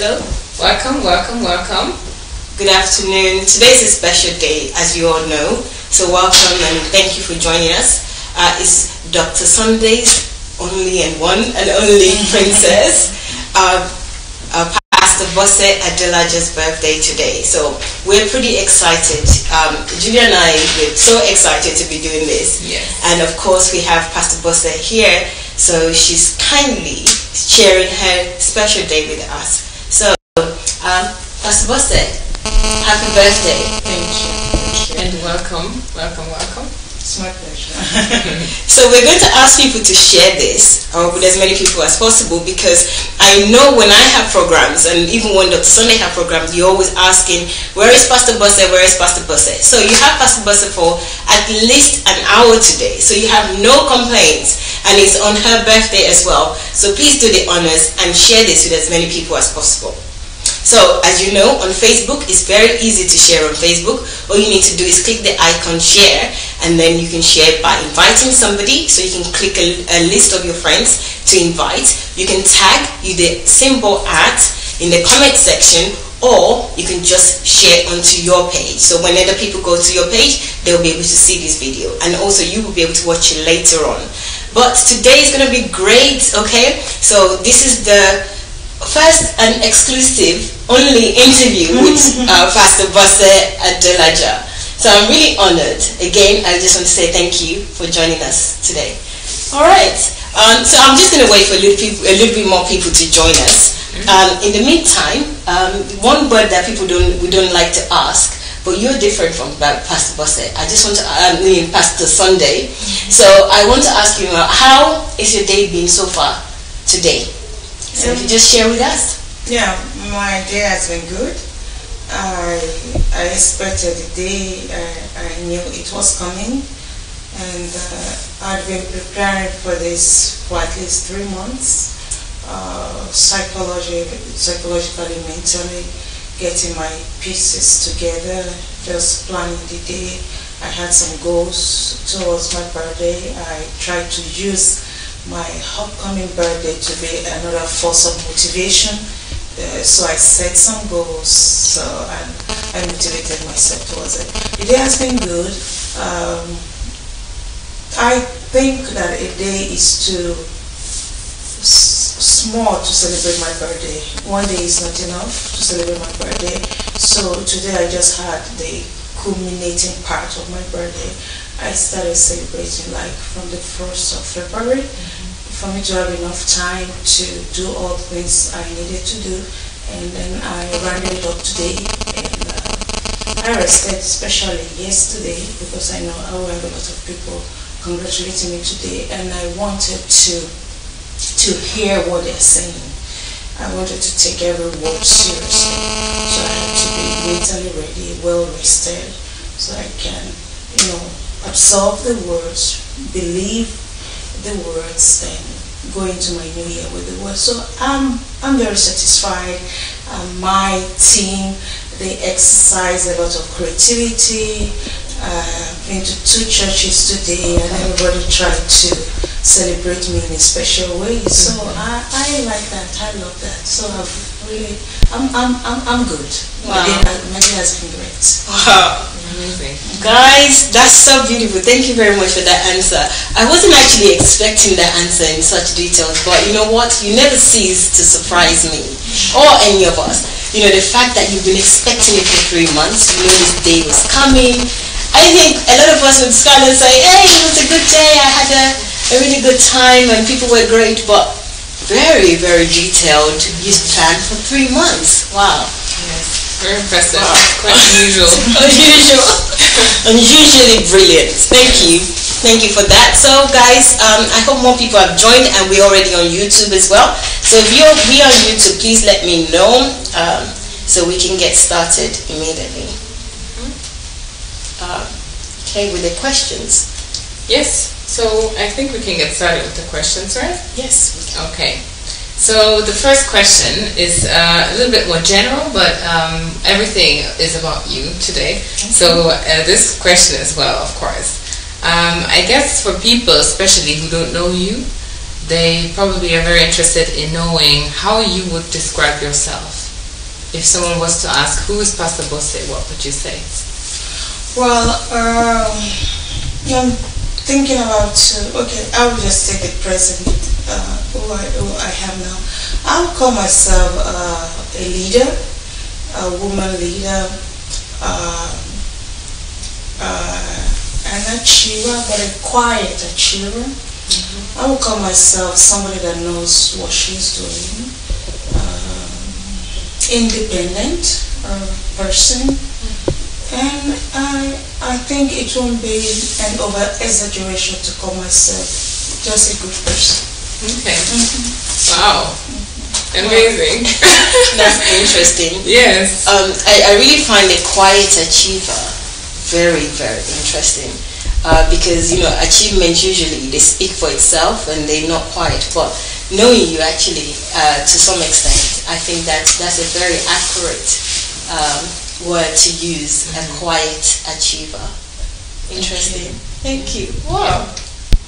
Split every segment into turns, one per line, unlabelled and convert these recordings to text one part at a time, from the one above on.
Hello.
Welcome, welcome, welcome.
Good afternoon. Today's a special day, as you all know. So welcome and thank you for joining us. It's Dr. Sunday's only and one and only princess, Pastor Bose'S Adelaja's birthday today. So we're pretty excited. Julia and I, we're so excited to be doing this.
Yes.
And of course we have Pastor Bose here. So she's kindly sharing her special day with us. So, Pastor Bose, happy birthday.
Thank you. And welcome, welcome, welcome.
It's my pleasure.
So we're going to ask people to share this with as many people as possible, because I know when I have programs, and even when Dr. Sunday have programs, you're always asking, where is Pastor Bose, where is Pastor Bose? So you have Pastor Bose for at least an hour today, so you have no complaints, and it's on her birthday as well. So please do the honors and share this with as many people as possible. So, as you know, on Facebook, it's very easy to share on Facebook. All you need to do is click the icon share, and then you can share by inviting somebody. So you can click a list of your friends to invite. You can tag the symbol @ in the comment section, or you can just share onto your page. So when other people go to your page, they'll be able to see this video, and also you will be able to watch it later on. But today is going to be great, okay? So this is the first and exclusive only interview with Pastor Bose Adelaja. So I'm really honored. Again, I just want to say thank you for joining us today. All right. So I'm just going to wait for a little bit more people to join us. In the meantime, one word that we don't like to ask, but you're different from Pastor Bose. I just want to, Pastor Sunday. So I want to ask you, how is your day been so far today? So if you just share with us.
Yeah, my day has been good. I expected the day. I knew it was coming, and I've been preparing for this for at least 3 months. Psychologically, mentally, getting my pieces together, just planning the day. I had some goals towards my birthday. I tried to use my upcoming birthday to be another force of motivation. So I set some goals, so I motivated myself towards it. The day has been good. I think that a day is too small to celebrate my birthday. One day is not enough to celebrate my birthday. So today I just had the culminating part of my birthday. I started celebrating like from the 1st of February for me to have enough time to do all the things I needed to do, and then I rounded it up today, and I rested, especially yesterday, because I know I will have a lot of people congratulating me today, and I wanted to hear what they're saying. I wanted to take every word seriously, so I had to be mentally ready, well rested, so I can, absorb the words, believe the words, and go into my new year with the words. So I'm very satisfied. My team, they exercise a lot of creativity. Been to 2 churches today, and everybody tried to celebrate me in a special way. So I like that. I love that. So I'm good.
Wow.
My day has been great.
Wow.
Amazing.
Guys, that's so beautiful. Thank you very much for that answer. I wasn't actually expecting that answer in such details, but you know what? You never cease to surprise me or any of us. The fact that you've been expecting it for 3 months, this day was coming. I think a lot of us would stand and say, hey, it was a good day. I had a really good time and people were great, but very, very detailed. You planned for 3 months. Wow.
Yes. Very impressive.
Wow.
Quite unusual.
Unusually brilliant. Thank you. Thank you for that. So guys, I hope more people have joined, and we're already on YouTube as well. So if you're on YouTube, please let me know so we can get started immediately. Okay, with the questions.
Yes. So I think we can get started with the questions, right?
Yes, we can.
Okay. So the first question is a little bit more general, but everything is about you today. So this question as well, of course. I guess for people, especially who don't know you, they probably are very interested in knowing how you would describe yourself. if someone was to ask, who is Pastor Bose, what would you say?
Well, I'm thinking about, okay, I will just take the present, who I have now. I would call myself a leader, a woman leader, an achiever, but a quiet achiever. I would call myself somebody that knows what she's doing, independent person, and I think it won't be an over-exaggeration to call myself just a good person.
Okay. Wow. Amazing.
That's interesting.
Yes.
I really find a quiet achiever very, very interesting. Because achievements usually they speak for itself and they're not quiet. But knowing you actually, to some extent, I think that's a very accurate word to use. A quiet achiever. Interesting. Thank you.
Wow.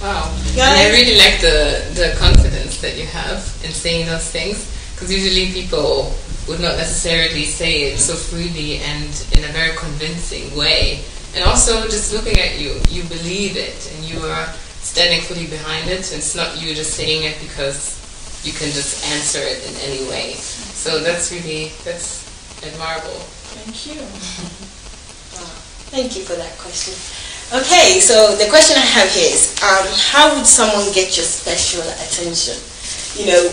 Wow. And I really like the confidence that you have in saying those things, because usually people would not necessarily say it so freely and in a very convincing way. And also, just looking at you, you believe it, and you are standing fully behind it. It's not you just saying it because you can just answer it in any way. So that's admirable.
Thank you.
Thank you for that question. Okay, so the question I have here is, how would someone get your special attention?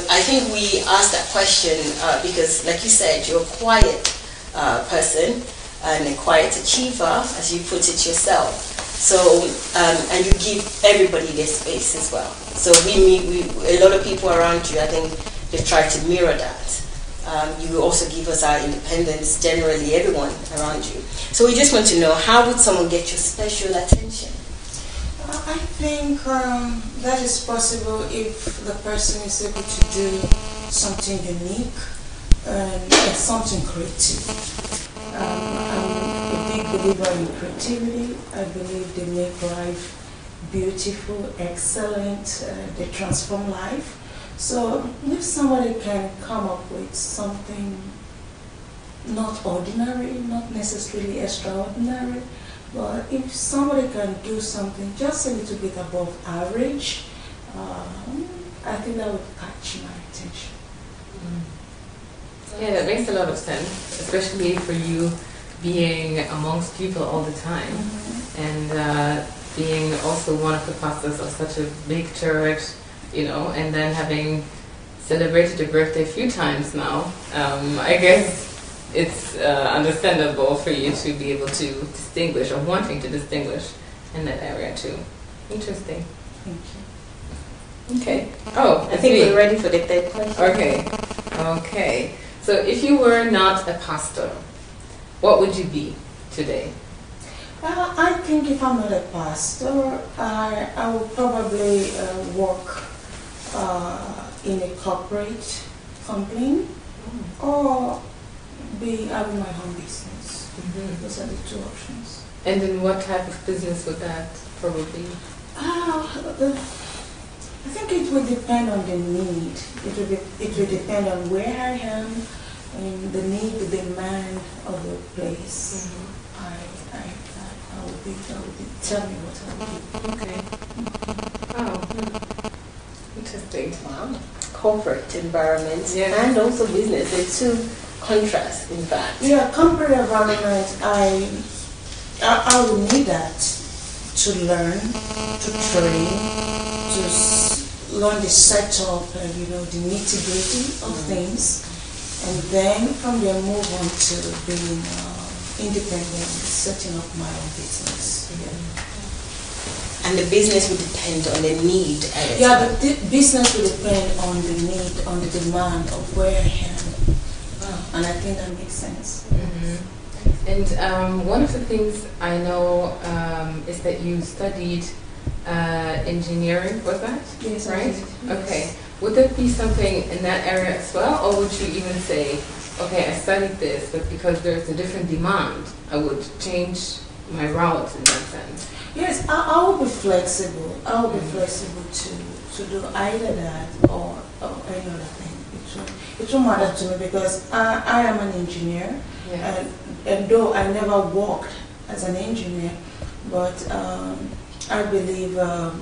I think we asked that question because, like you said, you're a quiet person and a quiet achiever, as you put it yourself. So, and you give everybody their space as well. So a lot of people around you, I think they try to mirror that. You also give us our independence, generally everyone around you. So we just want to know, how would someone get your special attention?
I think that is possible if the person is able to do something unique and something creative. I'm a big believer in creativity. I believe they make life beautiful, excellent, they transform life. So if somebody can come up with something not ordinary, not necessarily extraordinary, but if somebody can do something just a little bit above average, I think that would catch my attention.
Yeah, that makes a lot of sense, especially for you being amongst people all the time, and being also one of the pastors of such a big church, and then having celebrated your birthday a few times now. I guess it's understandable for you to be able to distinguish, or wanting to distinguish in that area too. Interesting.
Thank you.
Okay. Oh,
I think we're ready for the third question.
Okay. So if you were not a pastor, what would you be today?
I think if I'm not a pastor, I would probably work in a corporate company or be having my own business. Those are the two options.
And then what type of business would that probably be?
I think it will depend on the need. It will depend on where I am and the need, the demand of the place. I will be. Tell me what I will do.
Okay. Oh, interesting.
Wow. Corporate environment
Yeah.
and also business. They're two contrasts, in fact.
Yeah, corporate environment. I will need that to learn, to train, to learn the setup and the nitty-gritty of things, and then from there move on to being independent, setting up my own business.
And the business would depend on the need.
The business will depend on the need, on the demand of where I am. And I think that makes sense.
And one of the things I know is that you studied engineering, was that?
Yes,
right?
yes.
Okay. Would that be something in that area as well, or would you even say, okay, I studied this, but because there's a different demand, I would change my route in that sense?
Yes, I will be flexible. I will be flexible to do either that or any other thing. It It won't matter to me because I am an engineer, and though I never worked as an engineer, but I believe a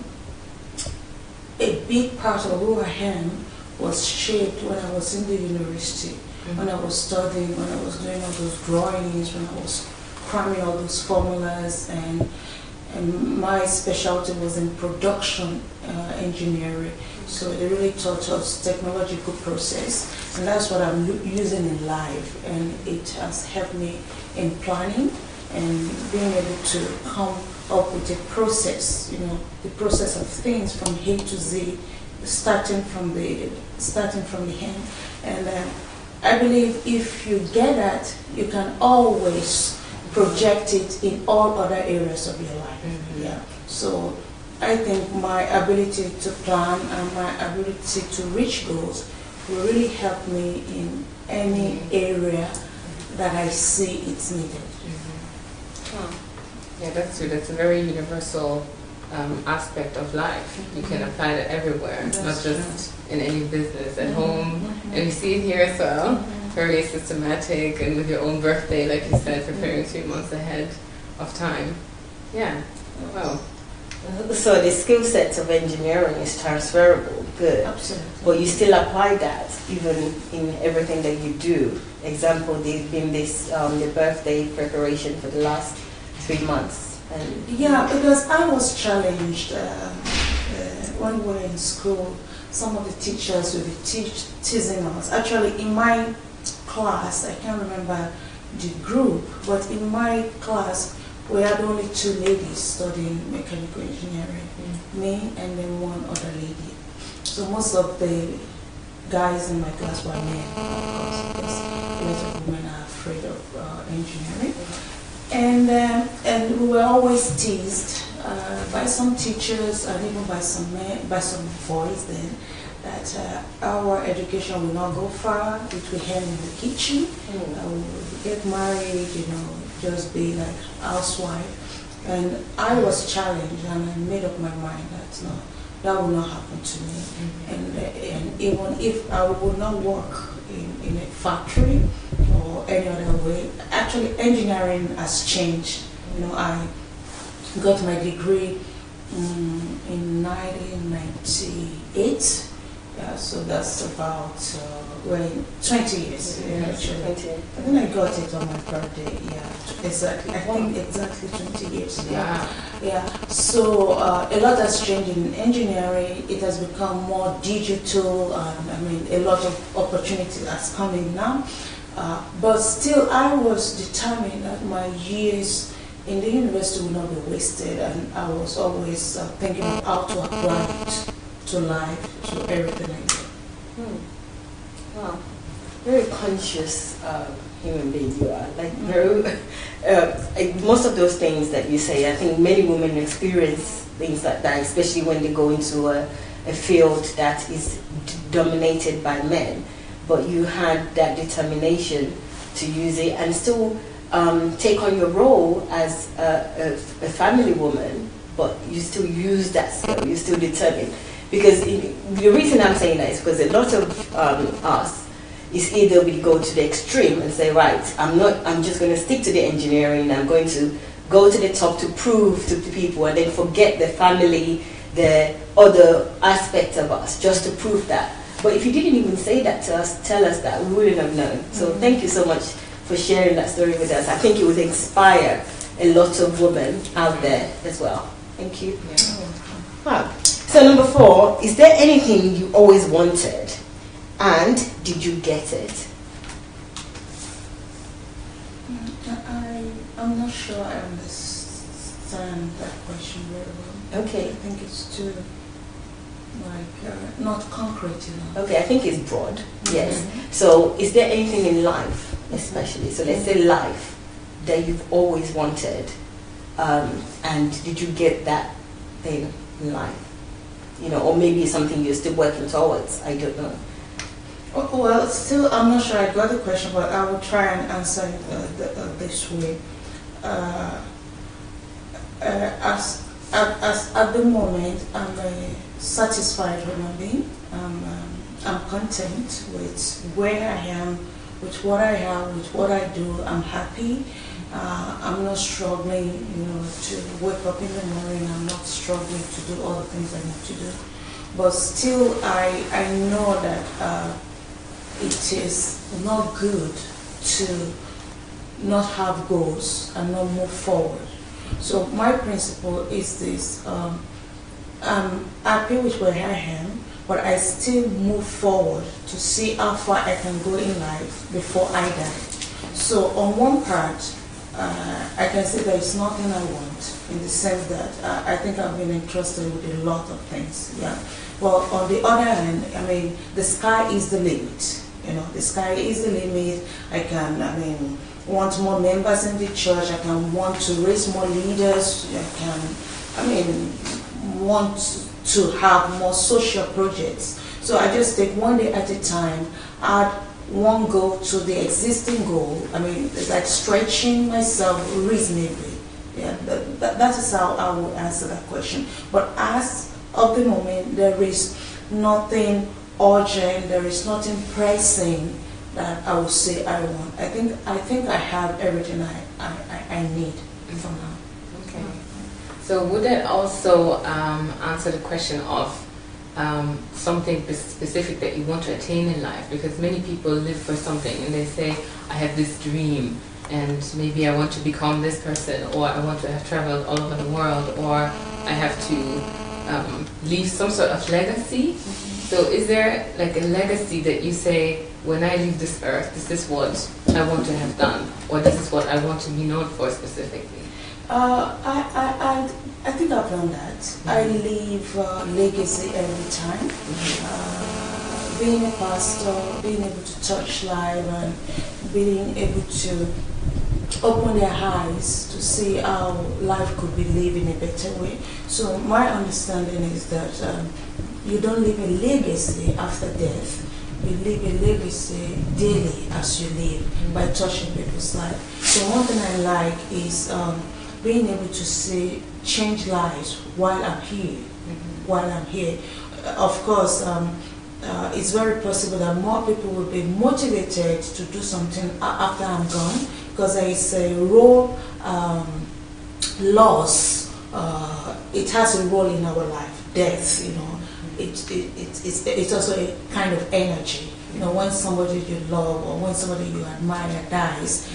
big part of who I am was shaped when I was in the university, when I was studying, when I was doing all those drawings, when I was cramming all those formulas, and my specialty was in production engineering. So they really taught us technological process, and that's what I'm using in life, and it has helped me in planning and being able to come up with a process, the process of things from A to Z, starting from the end. And I believe if you get that, you can always project it in all other areas of your life. Yeah. So I think my ability to plan and my ability to reach goals will really help me in any area that I see it's needed.
Yeah, that's true. That's a very universal aspect of life. You can apply that everywhere, not just in any business, at home. And we see it here as well. Very systematic, and with your own birthday, like you said, preparing 3 months ahead of time. Yeah. Wow.
So the skill set of engineering is transferable, good.
Absolutely.
But you still apply that even in everything that you do. Example, there's been this the birthday preparation for the last 3 months. And
yeah, because I was challenged when we were in school. Some of the teachers would be teasing us. Actually, in my class, I can't remember the group, but in my class, we had only 2 ladies studying mechanical engineering, me and then one other lady. So most of the guys in my class were men, of course, because a lot of women are afraid of engineering. And we were always teased by some teachers and even by some men, by some boys then, that our education will not go far, it will end in the kitchen, we will get married, just be like housewife. And I was challenged, and I made up my mind that no, that will not happen to me. And even if I would not work in a factory or any other way, actually engineering has changed. I got my degree in 1998. Yeah, so that's about 20 years. Actually. I think I got it on my birthday. Yeah, exactly. I think exactly 20 years. Yeah. So a lot has changed in engineering. It has become more digital. A lot of opportunity has come in now. But still, I was determined that my years in the university would not be wasted, and I was always thinking of how to apply it to life, to everything I do.
Wow, very conscious human being you are. Like very, most of those things that you say, I think many women experience things like that, especially when they go into a field that is dominated by men. But you had that determination to use it and still take on your role as a family woman, but you still use that skill, you're still determined. Because the reason I'm saying that is because a lot of us is either we go to the extreme and say, right, I'm just going to stick to the engineering, I'm going to go to the top to prove to people, and then forget the family, the other aspect of us, just to prove that. But if you didn't even say that to us, tell us that, we wouldn't have known. So thank you so much for sharing that story with us. I think it would inspire a lot of women out there as well. Thank you. Wow. So number 4, is there anything you always wanted, and did you get it?
I'm not sure I understand that question very well.
Okay.
I think it's too, not concrete enough.
Okay, I think it's broad, yes. So is there anything in life, especially, so let's say life, that you've always wanted, and did you get that thing in life? Or maybe something you're still working towards, I don't know.
Well, still, I'm not sure I got the question, but I will try and answer it this way. At the moment, I'm a satisfied human being. I'm I'm content with where I am, with what I have, with what I do. I'm happy. I'm not struggling, to wake up in the morning. I'm not struggling to do all the things I need to do. But still, I know that it is not good to not have goals and not move forward. So my principle is this: I'm happy with where I am, but I still move forward to see how far I can go in life before I die. So on one part, I can say there is nothing I want, in the sense that I think I've been entrusted with a lot of things. Yeah. Well, on the other hand, I mean, the sky is the limit. The sky is the limit. I can, want more members in the church. I can want to raise more leaders. I can, want to have more social projects. So I just take one day at a time, add one goal to the existing goal. It's like stretching myself reasonably. Yeah, that is how I will answer that question. But as of the moment, there is nothing urgent, there is nothing pressing that I would say I want. I think I have everything I need for now.
Okay. So would that also answer the question of something specific that you want to attain in life? Because many people live for something and they say, I have this dream and maybe I want to become this person, or I want to have traveled all over the world, or I have to leave some sort of legacy. So is there like a legacy that you say, when I leave this earth, this is what I want to have done, or this is what I want to be known for specifically?
I think I've done that. I leave legacy every time. Being a pastor, being able to touch life, and being able to open their eyes to see how life could be lived in a better way. So my understanding is that you don't leave a legacy after death. You live a legacy daily as you live, by touching people's lives. So one thing I like is being able to see change lives while I'm here. Of course, it's very possible that more people will be motivated to do something after I'm gone, because there is a role loss. It has a role in our life. Death, it's also a kind of energy. When somebody you love or when somebody you admire dies,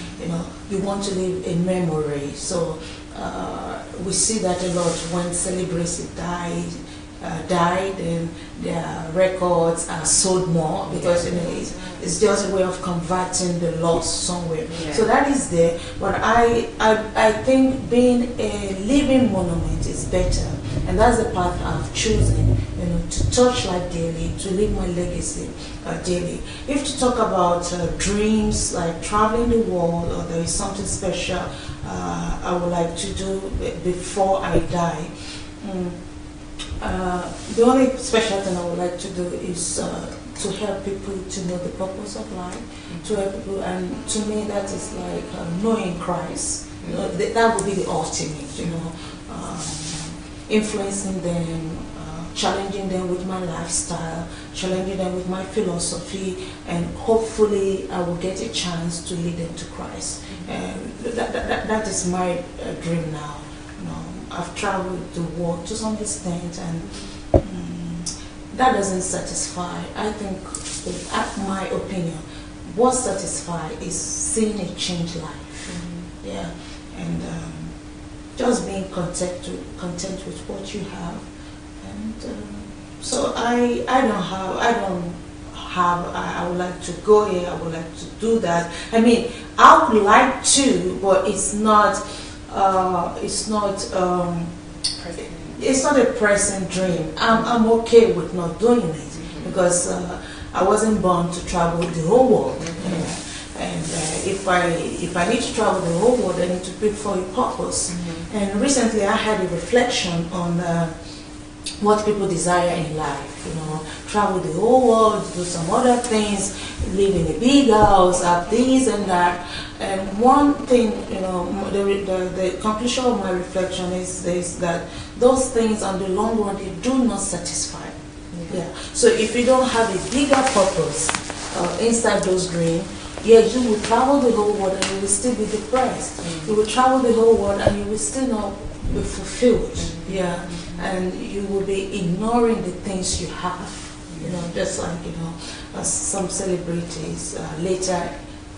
you want to leave a memory. So we see that a lot when celebrities died, and their records are sold more, because it's just a way of converting the loss somewhere. Yeah. So that is there. But I think being a living monument is better, and that's the path I've chosen. To touch life daily, to leave my legacy daily. If to talk about dreams like traveling the world, or there is something special I would like to do before I die. The only special thing I would like to do is to help people to know the purpose of life, to help people, and to me that is like knowing Christ. That would be the ultimate, influencing them, challenging them with my lifestyle, challenging them with my philosophy, and hopefully I will get a chance to lead them to Christ. That is my dream now. I've traveled the world to some extent, and that doesn't satisfy. I think, in my opinion, what satisfies is seeing a changed life. Yeah, and just being content with what you have. And so I would like to go here, I would like to do that. I would like to, but it's not a present dream. I'm okay with not doing it, because I wasn't born to travel the whole world. And if I need to travel the whole world, I need to pick for a purpose. And recently I had a reflection on what people desire in life. Travel the whole world, do some other things, live in a big house, have this and that. And one thing, the conclusion of my reflection is that those things on the long run, they do not satisfy. Yeah. So if you don't have a bigger purpose inside those dreams, yeah, you will travel the whole world and you will still be depressed. You will travel the whole world and you will still not be fulfilled. Yeah. And you will be ignoring the things you have. You know, just like, you know, some celebrities later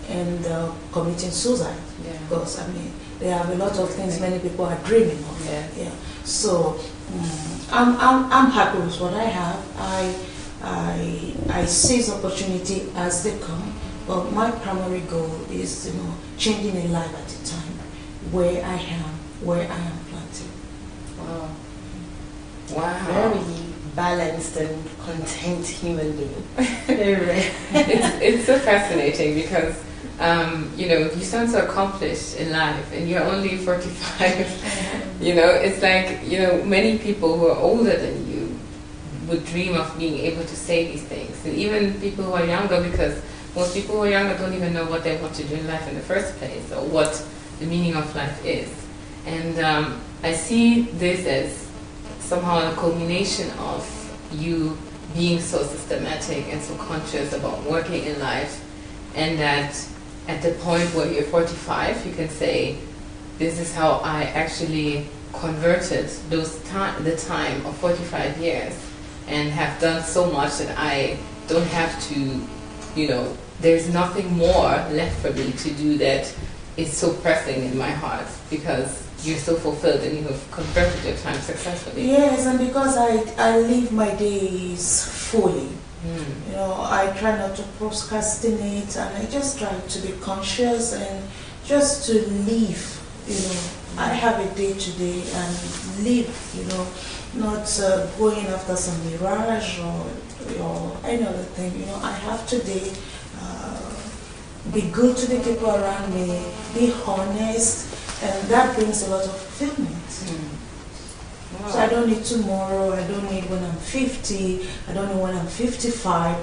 end committing suicide. Yeah. Because, I mean, they have a lot of things many people are dreaming of. Yeah. Yeah. So I'm happy with what I have. I seize opportunity as they come. But my primary goal is, you know, changing a life at a time where I am planted.
Wow. Wow.
Very balanced and content human being.
It's so fascinating because you know, you sound so accomplished in life and you're only 45. You know, it's like, you know, many people who are older than you would dream of being able to say these things, and even people who are younger, because most people who are younger don't even know what they want to do in life in the first place or what the meaning of life is. And I see this as somehow a culmination of you being so systematic and so conscious about working in life, and that at the point where you're 45 you can say, this is how I actually converted the time of 45 years and have done so much that I don't have to, you know, there's nothing more left for me to do that is so pressing in my heart, because you're so fulfilled and you have converted your time successfully.
Yes, and because I live my days fully. You know, I try not to procrastinate, and I just try to be conscious and just to live. You know, I have a day to day and live. You know, not going after some mirage or any other thing. You know, I have today. Be good to the people around me, be honest, and that brings a lot of fulfillment. Wow. So I don't need tomorrow, I don't need when I'm 50, I don't need when I'm 55.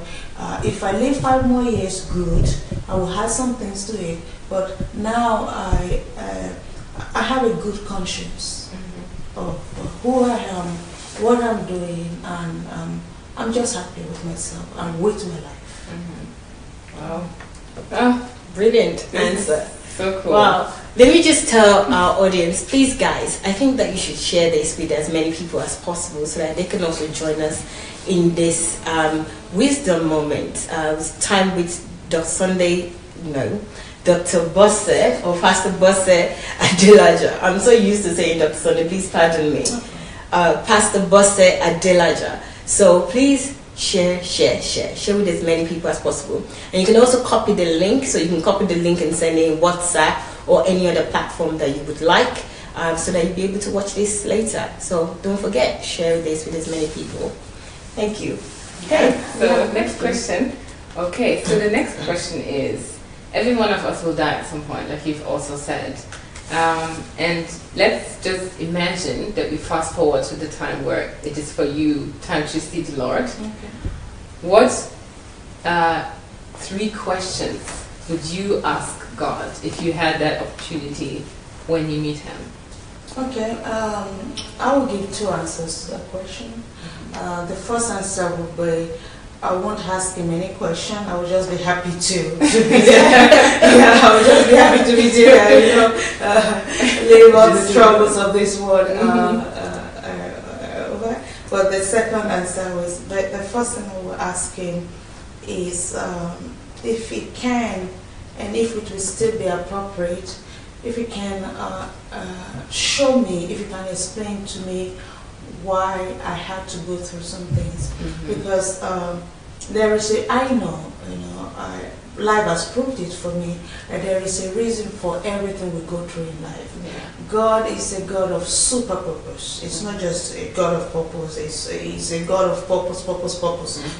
If I live 5 more years, good, I will have some things to it, but now I have a good conscience of who I am, what I'm doing, and I'm just happy with myself and with my life.
Wow.
Oh, brilliant answer.
So cool.
Wow. Let me just tell our audience, please guys, I think that you should share this with as many people as possible so that they can also join us in this wisdom moment, time with Dr. Sunday, Dr. Bose or Pastor Bose Adelaja. I'm so used to saying Dr. Sunday, please pardon me. Pastor Bose Adelaja. So please share with as many people as possible. And you can also copy the link, so you can copy the link and send it in WhatsApp or any other platform that you would like, so that you'll be able to watch this later. So don't forget, share this with as many people. Thank you.
Okay, so next question. Okay, so the next question is, every one of us will die at some point, like you've also said. And let's just imagine that we fast forward to the time where it is for you time to see the Lord. Okay. What 3 questions would you ask God if you had that opportunity when you meet Him?
Okay, I will give 2 answers to that question. The first answer would be, I won't ask him any question. I will just be happy to be there. Yeah, I will just be happy to be there. Leave all the troubles of this world. But the second answer was, the first thing I will ask him is if he can, and if it will still be appropriate, if he can show me, if he can explain to me why I had to go through some things, because there is life has proved it for me, that there is a reason for everything we go through in life. Yeah. God is a God of super purpose. It's not just a God of purpose, it's a God of purpose.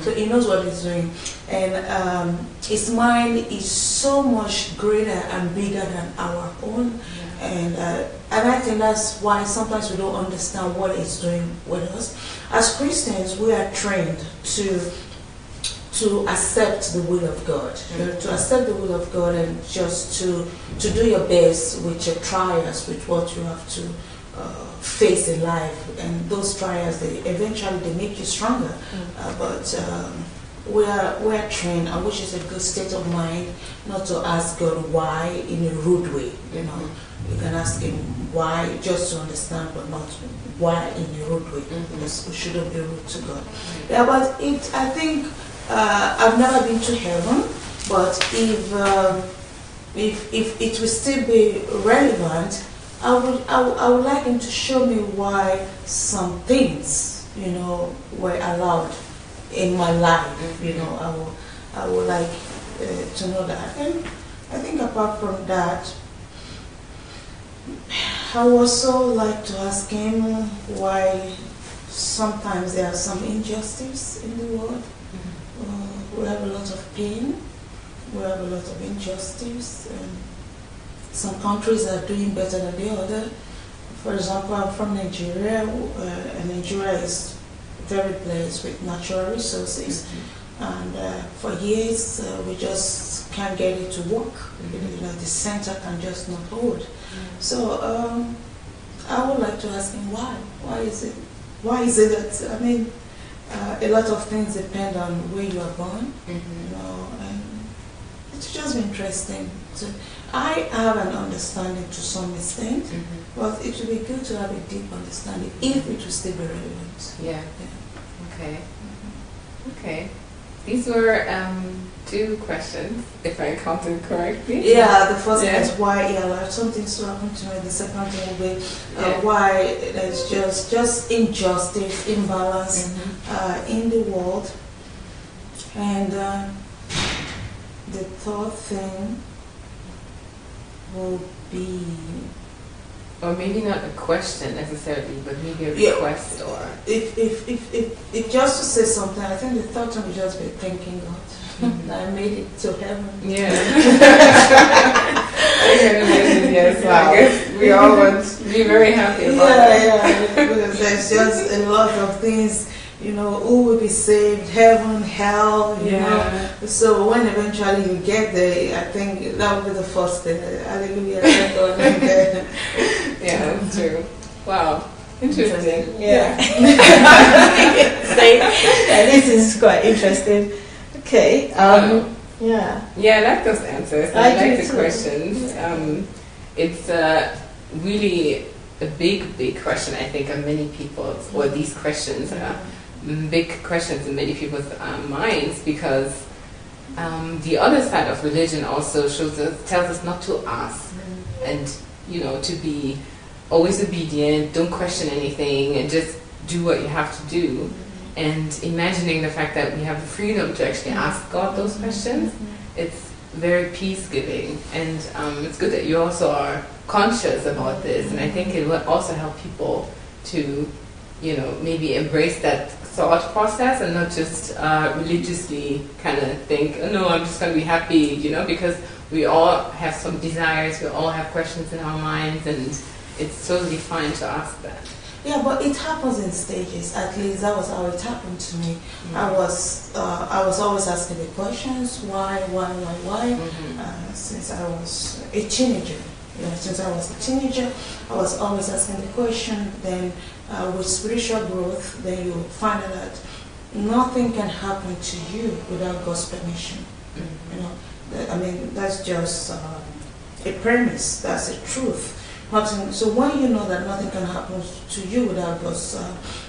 So He knows what He's doing. And His mind is so much greater and bigger than our own. Yeah. And I think that's why sometimes we don't understand what He's doing with us. As Christians, we are trained to accept the will of God, to accept the will of God, and just to do your best with your trials, with what you have to face in life, and those trials, they eventually they make you stronger. But we're trained, which is a good state of mind, not to ask God why in a rude way. You know, you can ask Him why just to understand, but not why in a rude way, because we shouldn't be rude to God. Yeah, but I think I've never been to heaven, but if it will still be relevant, I would like Him to show me why some things, you know, were allowed in my life. You know, I would like to know that. And I think apart from that, I would also like to ask Him why sometimes there are some injustice in the world. We have a lot of pain. We have a lot of injustice. Some countries are doing better than the other. For example, I'm from Nigeria, and Nigeria is very blessed with natural resources. And for years, we just can't get it to work. You know, the center can just not hold. So I would like to ask Him why. Why is it? Why is it that, I mean, a lot of things depend on where you are born, you know, and it's just interesting. I have an understanding to some extent, but it would be good to have a deep understanding if it will still be relevant.
Yeah. Okay. Okay. These were 2 questions, if I counted correctly.
Yeah, the first one is why He allowed something to happen to me. The second thing will be why there's just injustice, imbalance in the world. And the third thing will be...
Or maybe not a question necessarily, but maybe a request or...
If just to say something, I think the third time will just be thanking God that I made it to heaven.
Yeah. I can imagine, yes. Wow. I guess we all want to be very happy about that.
Yeah, because there's just a lot of things, you know, who will be saved, heaven, hell, you know. So when eventually you get there, I think that will be the first thing. Hallelujah.
Yeah, that's true. Wow. Interesting.
Yeah. This is quite interesting. Okay. Yeah.
Yeah, I like those answers. I like the questions. It's really a big question, I think, on many people's, or these questions are big questions in many people's minds, because the other side of religion also tells us not to ask, and, you know, to be always obedient, don't question anything, and just do what you have to do. And imagining the fact that we have the freedom to actually ask God those questions, it's very peace-giving. And it's good that you also are conscious about this. And I think it will also help people to, you know, maybe embrace that thought process and not just religiously kind of think, oh no, I'm just going to be happy, you know, because we all have some desires, we all have questions in our minds, and it's totally fine to ask that.
Yeah, but it happens in stages. At least that was how it happened to me. I was always asking the questions, why, since I was a teenager. You know, since I was a teenager, I was always asking the question. Then, with spiritual growth, then you find out that nothing can happen to you without God's permission. You know, I mean, that's just a premise. That's a truth. So when you know that nothing can happen to you without God's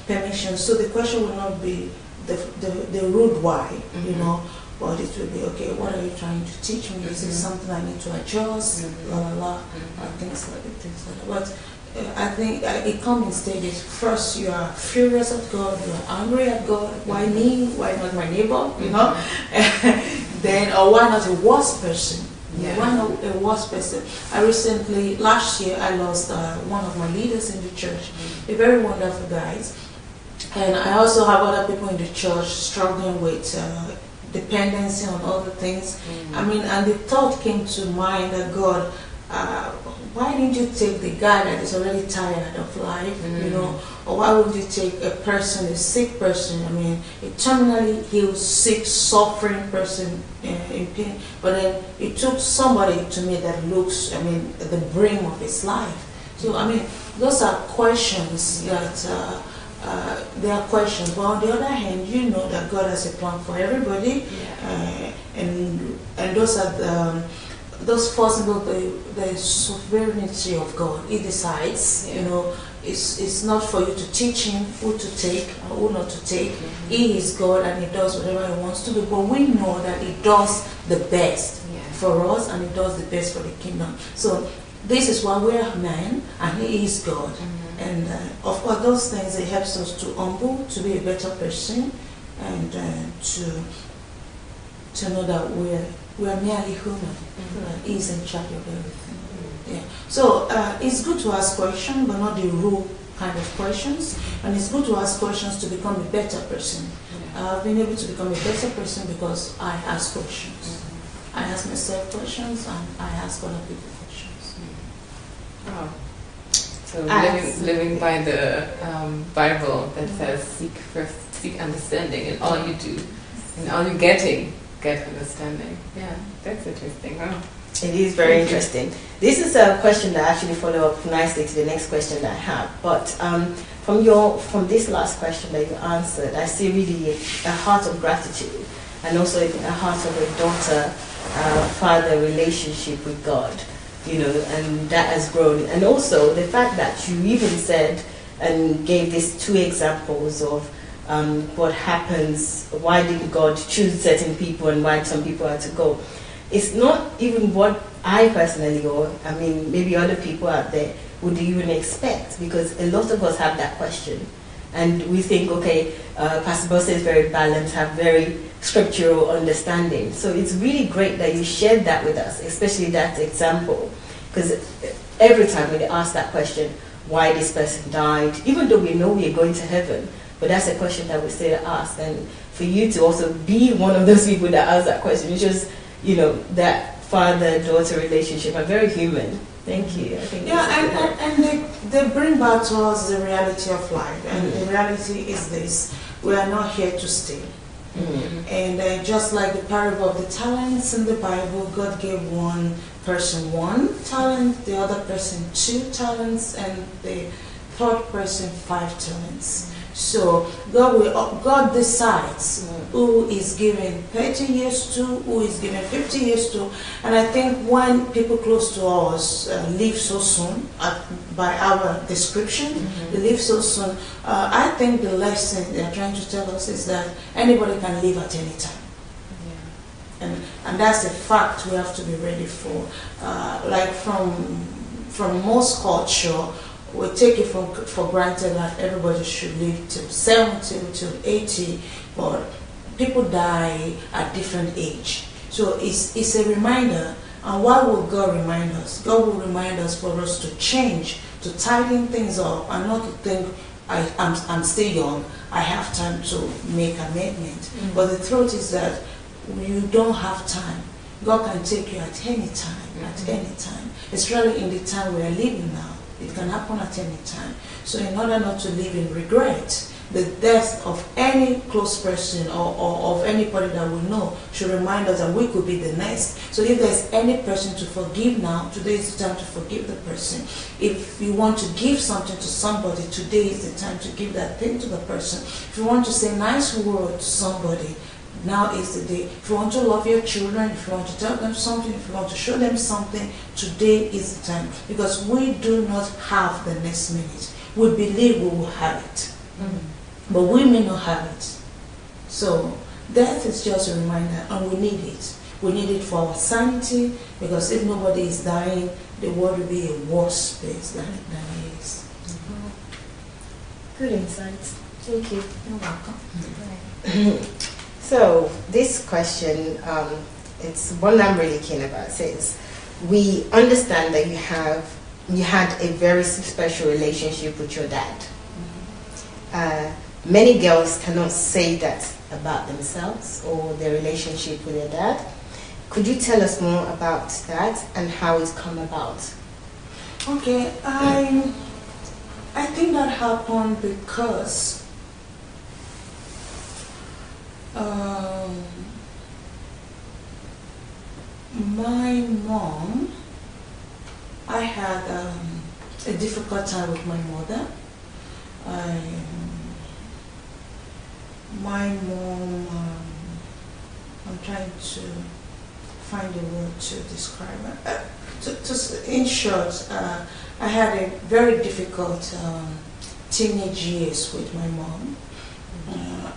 permission, so the question will not be the rude why, you know, but it will be, okay, what are you trying to teach me? Is it something I need to adjust, and things like that. But I think it comes in stages. First, you are furious at God, you are angry at God. Why me? Why not my neighbor? You know, then, or why not a worse person? Yeah. Why not a worse person? Last year, I lost one of my leaders in the church, a very wonderful guy. And I also have other people in the church struggling with dependency on other things. I mean, and the thought came to mind that God, why didn't you take the guy that is already tired of life, you know, or why would you take a person, a sick person, I mean, a terminally healed, sick, suffering person in pain, but then it took somebody to me that looks, I mean, at the brim of his life. So I mean, those are questions that they are questions. But on the other hand, you know that God has a plan for everybody, and those are those falls into the sovereignty of God. He decides, you know. It's not for you to teach him who to take or who not to take. He is God and he does whatever he wants to do. But we know that he does the best for us and he does the best for the kingdom. So this is why we are man and he is God. And of course those things, it helps us to humble, to be a better person, and to know that we are merely human. He is in charge of everything. Yeah. So it's good to ask questions, but not the rule kind of questions. And it's good to ask questions to become a better person. I've been able to become a better person because I ask questions. I ask myself questions and I ask other people questions.
Wow. So living by the Bible that says, seek understanding in all you do, in all you're getting, get understanding. Yeah, that's interesting. Wow.
It is very interesting. This is a question that actually follow up nicely to the next question that I have. But from this last question that you answered, I see really a heart of gratitude and also a heart of a daughter-father relationship with God, you know, and that has grown. And also the fact that you even said and gave these two examples of what happens, why did God choose certain people and why some people are to go. It's not even what I personally, or I mean maybe other people out there would even expect, because a lot of us have that question and we think, okay, Pastor Bose is very balanced, have very scriptural understanding. So it's really great that you shared that with us, especially that example, because every time when they ask that question, why this person died, even though we know we are going to heaven, but that's a question that we still ask. And for you to also be one of those people that ask that question, it's just, you know, that father-daughter relationship are very human. Thank you. I think
and they bring back to us the reality of life. And the reality is this: we are not here to stay. And just like the parable of the talents in the Bible, God gave one person 1 talent, the other person 2 talents, and the third person 5 talents. So God decides who is given 30 years to, who is given 50 years to. And I think when people close to us leave so soon, by our description, they leave so soon, I think the lesson they're trying to tell us is that anybody can leave at any time. And that's a fact we have to be ready for. Like from most culture, we take it for granted that everybody should live till 70, till 80, but people die at different age. So it's a reminder. And why will God remind us? God will remind us for us to change, to tighten things up, and not to think, I'm still young, I have time to make amendment. But the truth is that you don't have time. God can take you at any time, especially in the time we are living now. It can happen at any time. So in order not to live in regret, the death of any close person or of anybody that we know should remind us that we could be the next. So if there's any person to forgive now, today is the time to forgive the person. If you want to give something to somebody, today is the time to give that thing to the person. If you want to say a nice word to somebody, now is the day. If you want to love your children, if you want to tell them something, if you want to show them something, today is the time. Because we do not have the next minute. We believe we will have it. But we may not have it. So death is just a reminder, and we need it. We need it for our sanity, because if nobody is dying, the world will be a worse place than it is.
Good insights. Thank you.
You're welcome.
So this question, it's one I'm really keen about. It says, we understand that you had a very special relationship with your dad. Many girls cannot say that about themselves or their relationship with their dad. Could you tell us more about that and how it's come about?
Okay, I think that happened because my mom, I had a difficult time with my mother. My mom, I'm trying to find a word to describe her. In short, I had a very difficult teenage years with my mom.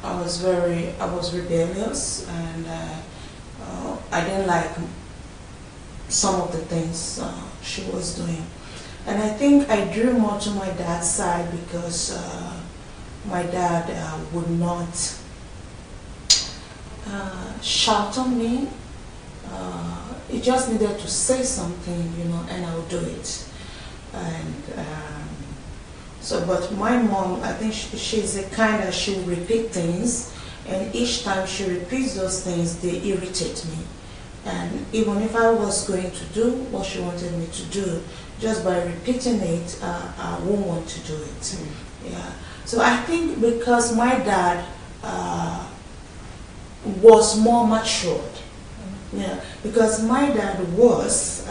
I was rebellious, and I didn't like some of the things she was doing. And I think I drew more to my dad's side because my dad would not shout on me. He just needed to say something, and I would do it. And but my mom, I think she's the kind that she will repeat things, and each time she repeats those things, they irritate me. And even if I was going to do what she wanted me to do, just by repeating it, I won't want to do it. Yeah. So I think because my dad was more matured. Yeah, because my dad was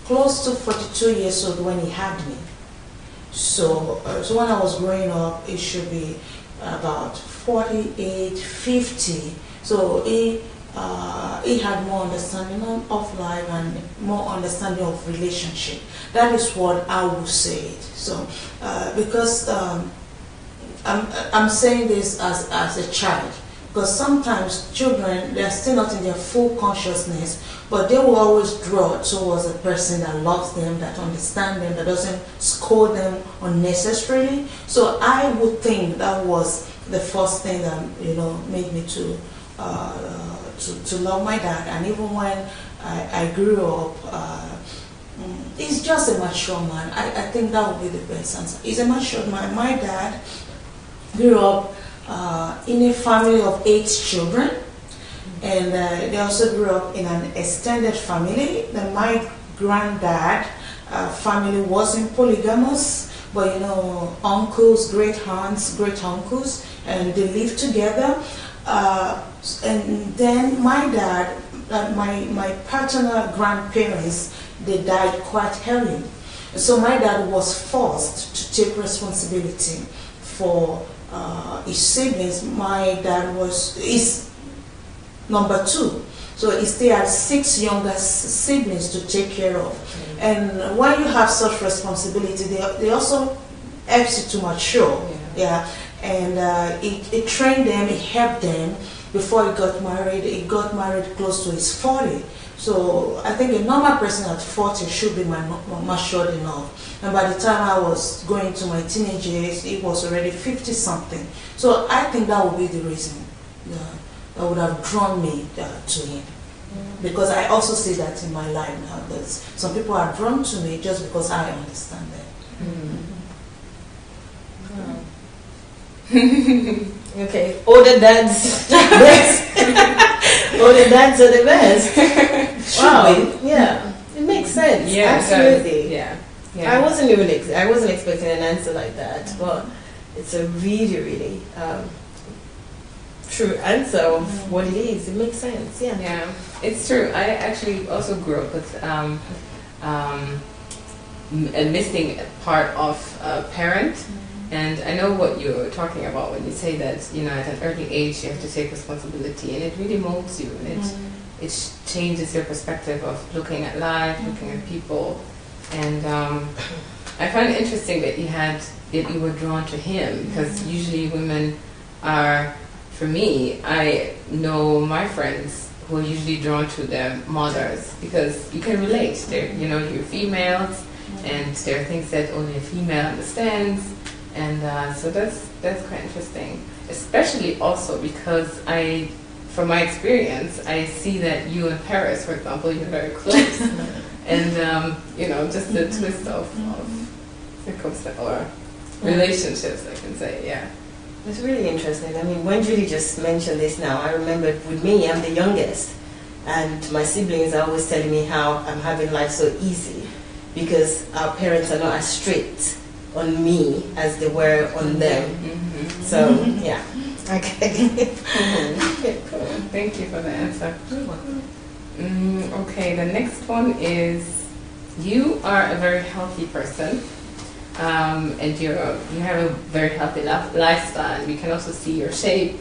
close to 42 years old when he had me. So when I was growing up, it should be about 48, 50. So he had more understanding of life and more understanding of relationship. That is what I would say it. So because I'm saying this as a child, because sometimes children, they're still not in their full consciousness, but they will always draw towards a person that loves them, that understands them, that doesn't scold them unnecessarily. So I would think that was the first thing that made me to love my dad. And even when I grew up, he's just a mature man. I think that would be the best answer. He's a mature man. My dad grew up in a family of 8 children, and they also grew up in an extended family. Then my granddad family wasn't polygamous, but uncles, great aunts, great uncles, and they lived together. And then my dad, my paternal grandparents, they died quite early. So my dad was forced to take responsibility for his siblings. My dad is number 2. So he still had 6 younger siblings to take care of. And when you have such responsibility, they also helps you to mature. Yeah. And it trained them, it helped them before he got married. He got married close to his 40. So I think a normal person at 40 should be matured enough. And by the time I was going to my teenage years, he was already 50-something. So I think that would be the reason that would have drawn me to him. Because I also see that in my life now. That some people are drawn to me just because I understand them.
Okay, older dads, best. Older dads are the best. Wow, yeah, it makes sense.
Yeah,
absolutely.
Yeah.
I wasn't expecting an answer like that, but it's a really true answer of what it is. It makes sense.
Yeah, it's true. I actually also grew up with a missing part of a parent. And I know what you're talking about when you say that, at an early age you have to take responsibility, and it really molds you, and it changes your perspective of looking at life, looking at people. And I find it interesting that you were drawn to him, because usually women are, for me, I know my friends who are usually drawn to their mothers, because you can relate. You're females, and there are things that only a female understands. And so that's quite interesting, especially also because from my experience, I see that you and Paris, for example, you're very close, and just the twist of circumstance or relationships, I can say, yeah.
It's really interesting. I mean, when Julie just mentioned this now, I remember with me, I'm the youngest, and my siblings are always telling me how I'm having life so easy because our parents are not as strict on me as they were on them. So yeah. Okay.
Thank you for the answer. Okay, the next one is you are a very healthy person, and you have a very healthy lifestyle. We can also see your shape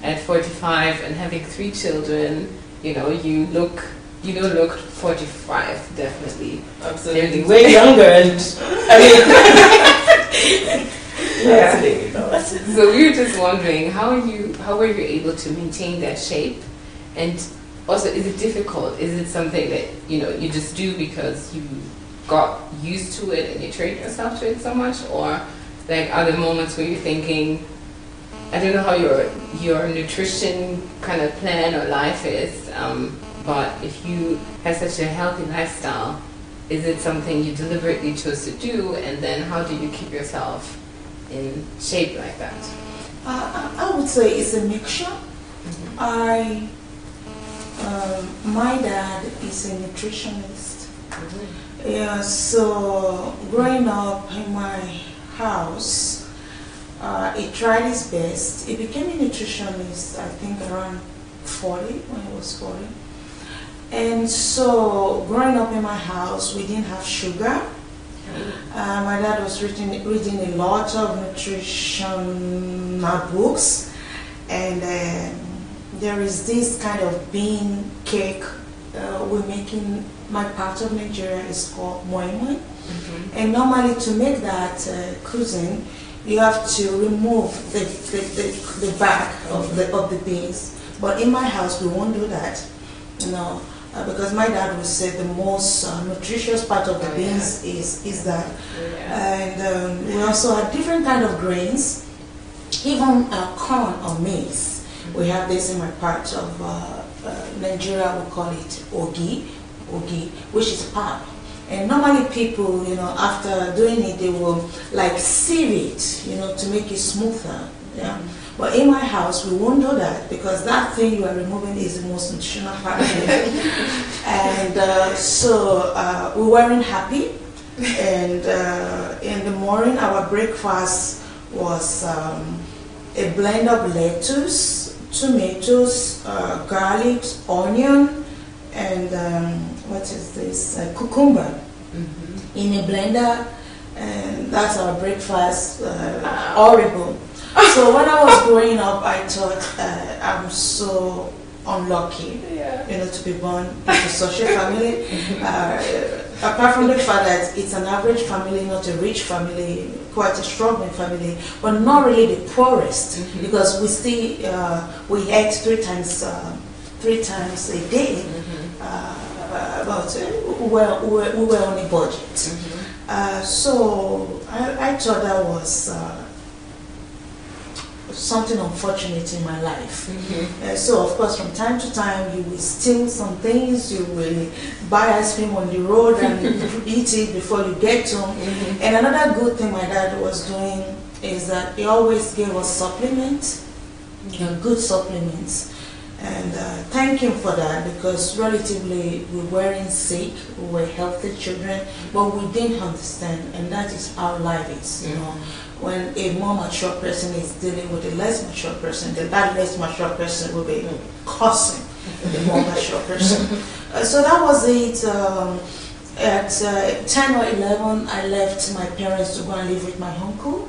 at 45 and having 3 children. You know, you don't look 45, definitely.
Absolutely, way younger, and I mean, yeah. Absolutely.
So we were just wondering how were you able to maintain that shape, and also is it difficult? Is it something that you just do because you got used to it and you trained yourself to it so much, or like are there moments where you're thinking, I don't know how your nutrition kind of plan or life is, but if you have such a healthy lifestyle, is it something you deliberately chose to do, and then how do you keep yourself in shape like that?
I would say it's a mixture. My dad is a nutritionist. Yeah, so growing up in my house, he tried his best. He became a nutritionist, I think, around 40, when he was 40. And so, growing up in my house, we didn't have sugar. My dad was reading a lot of nutrition books, and there is this kind of bean cake we're making. My part of Nigeria is called moi moi. And normally to make that cuisine, you have to remove the back of the beans. But in my house, we won't do that, because my dad would say the most nutritious part of the beans is that. And we also have different kind of grains, even corn or maize. We have this in my part of Nigeria. We call it ogi, which is pap. And normally people, after doing it, they will like sieve it, to make it smoother. Yeah. But in my house, we won't do that, because that thing you are removing is the most nutritional part of it. And so we weren't happy. And in the morning, our breakfast was a blend of lettuce, tomatoes, garlic, onion, and what is this? Cucumber in a blender. And that's our breakfast. Horrible. So when I was growing up, I thought I'm so unlucky, to be born into such a family. Apart from the fact that it's an average family, not a rich family, quite a struggling family, but not really the poorest, because we still we ate three times a day. But we were on a budget. So I thought that was something unfortunate in my life. So of course, from time to time, you will steal some things, you will buy ice cream on the road and eat it before you get home. And another good thing my dad was doing is that he always gave us supplements, good supplements. And thank him for that, because relatively we weren't sick, we were healthy children, but we didn't understand, and that is how life is. When a more mature person is dealing with a less mature person, that less mature person will be cursing the more mature person. So that was it. At 10 or 11, I left my parents to go and live with my uncle,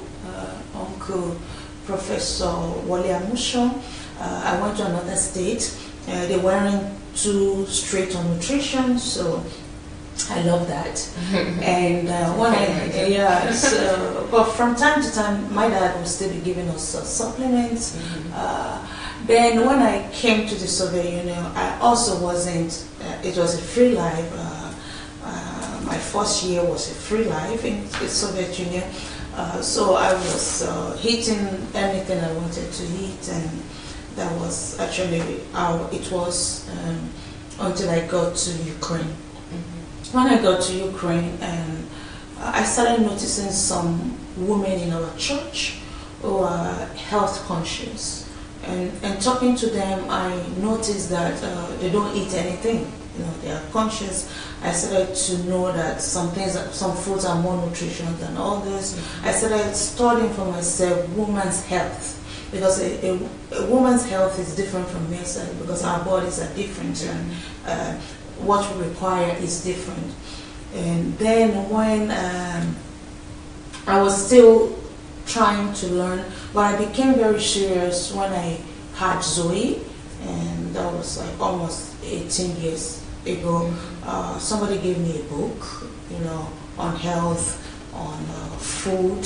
Professor Wale Amushon. I went to another state. They weren't too strict on nutrition, so I love that. And but from time to time, my dad would still be giving us supplements. Then when I came to the Soviet Union, I also wasn't. It was a free life. My first year was a free life in the Soviet Union. So I was eating anything I wanted to eat, and that was actually how it was until I got to Ukraine. When I got to Ukraine, and I started noticing some women in our church who are health conscious, and talking to them, I noticed that they don't eat anything. They are conscious. I started to know that some foods are more nutritious than others. I started studying for myself women's health. because a woman's health is different from men's health because our bodies are different and what we require is different. And then when I was still trying to learn, but I became very serious when I had Zoe, and that was like almost 18 years ago. Somebody gave me a book, on health, on food.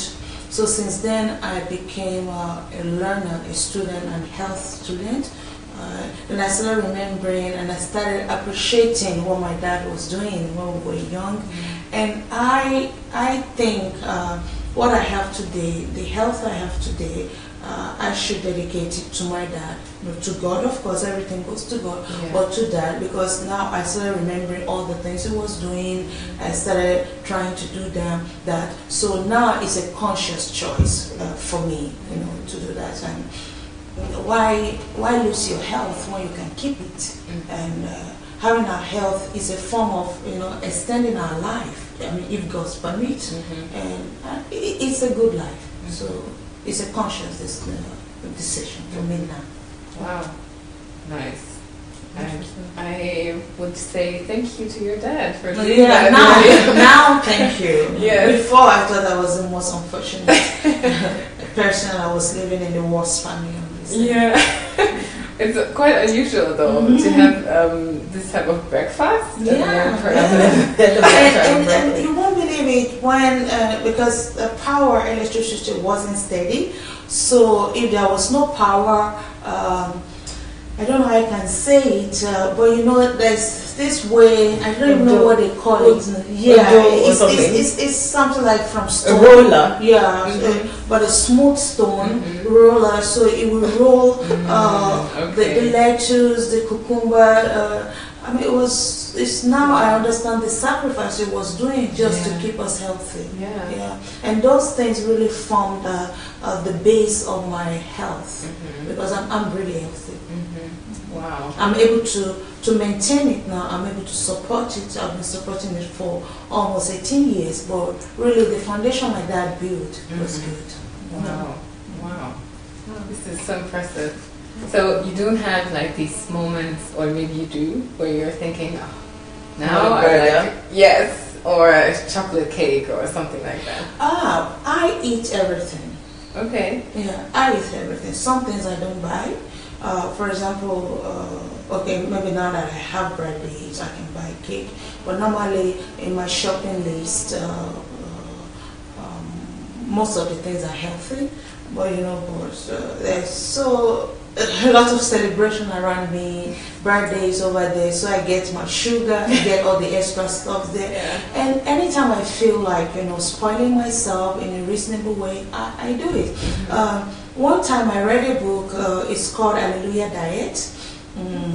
So since then I became a learner, a student, and health student. And I started remembering and I started appreciating what my dad was doing when we were young. And I think what I have today, the health I have today, I should dedicate it to my dad. To God, of course, everything goes to God, but to Dad, because now I started remembering all the things he was doing. I started trying to do that. So now it's a conscious choice for me, to do that. And why lose your health when you can keep it? And having our health is a form of extending our life. I mean, if God's permit, and it's a good life. So it's a conscious decision for me now.
Wow, nice. And I would say thank you to your dad for doing that.
Now thank you.
Yes.
Before I thought I was the most unfortunate person. I was living in the worst family on this.
Yeah. It's quite unusual though to have this type of breakfast.
Yeah. And you won't believe it when because the power electricity wasn't steady. So if there was no power, I don't know how I can say it, but there's this way, I don't even know what they call it. Yeah, it's something like from stone.
A roller.
Yeah, but a smooth stone roller, so it will roll the lettuce, the cucumber. I mean, it's now I understand the sacrifice it was doing just to keep us healthy. Yeah. And those things really formed the base of my health because I'm really healthy.
Wow.
I'm able to maintain it now. I'm able to support it. I've been supporting it for almost 18 years, but really the foundation my dad built was good.
Wow. This is so impressive. So you don't have like these moments, or maybe you do, where you're thinking, now I like yes, or a chocolate cake or something like that.
I eat everything.
Okay.
Yeah, I eat everything. Some things I don't buy. For example, maybe now that I have birthdays, I can buy cake. But normally in my shopping list, most of the things are healthy. But there's a lot of celebration around me, birthdays over there, so I get my sugar, I get all the extra stuff there. And anytime I feel like, spoiling myself in a reasonable way, I do it. One time I read a book, it's called Hallelujah Diet,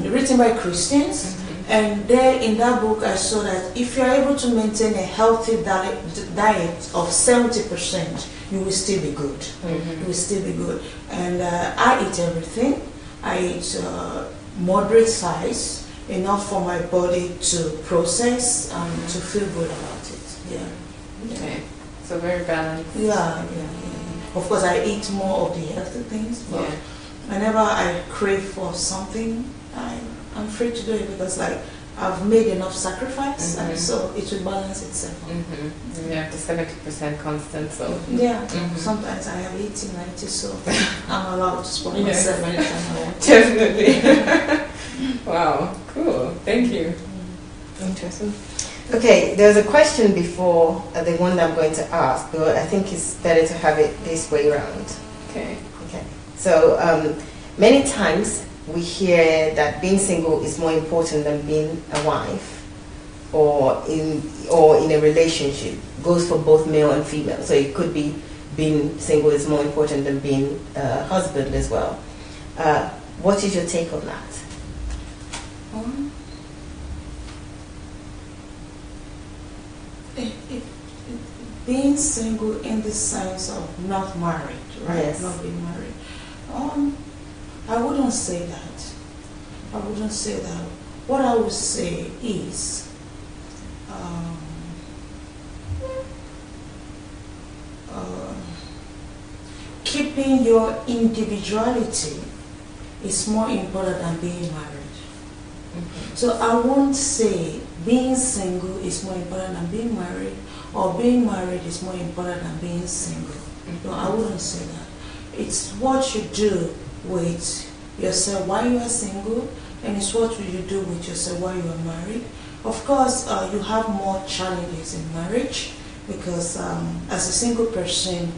written by Christians. And there in that book I saw that if you're able to maintain a healthy diet of 70%, you will still be good. You will still be good. And I eat everything. I eat moderate size, enough for my body to process and to feel good about it. Yeah.
Okay. So very balanced.
Yeah. Of course, I eat more of the healthy things, but whenever I crave for something, I'm free to do it because I've made enough sacrifice, and so it will balance itself.
You have the 70% constant, so
sometimes I have 80, 90, so I'm allowed to spoil myself anytime I want.
Definitely. Wow, cool. Thank you.
Interesting. Okay, there's a question before the one that I'm going to ask, but I think it's better to have it this way around.
Okay.
So many times we hear that being single is more important than being a wife, or in a relationship. Goes for both male and female. So it could be being single is more important than being a husband as well. What is your take on that?
Being single in the sense of not married, right?
Yes.
Not being married. I wouldn't say that. What I would say is keep keeping your individuality is more important than being married. So I won't say being single is more important than being married, or being married is more important than being single. No, I wouldn't say that. It's what you do with yourself while you are single, and it's what you do with yourself while you are married. Of course, you have more challenges in marriage because as a single person,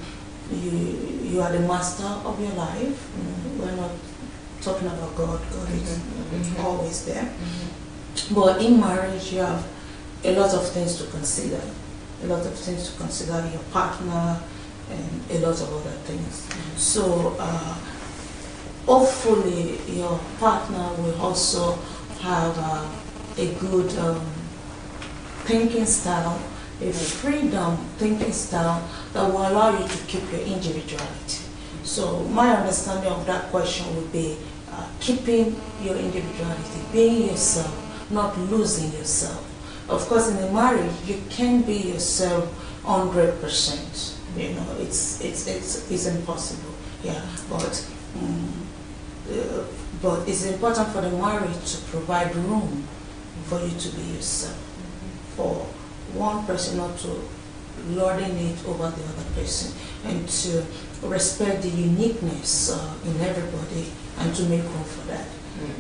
you are the master of your life. We're not talking about God. God is always there. But in marriage, you have a lot of things to consider. A lot of things to consider, your partner and a lot of other things. So hopefully your partner will also have a good thinking style, a freedom thinking style that will allow you to keep your individuality. So my understanding of that question would be keeping your individuality, being yourself, not losing yourself. Of course, in a marriage, you can't be yourself 100%. You know, it's impossible. Yeah, but it's important for the marriage to provide room for you to be yourself. For one person not to lording it over the other person, and to respect the uniqueness in everybody and to make room for that.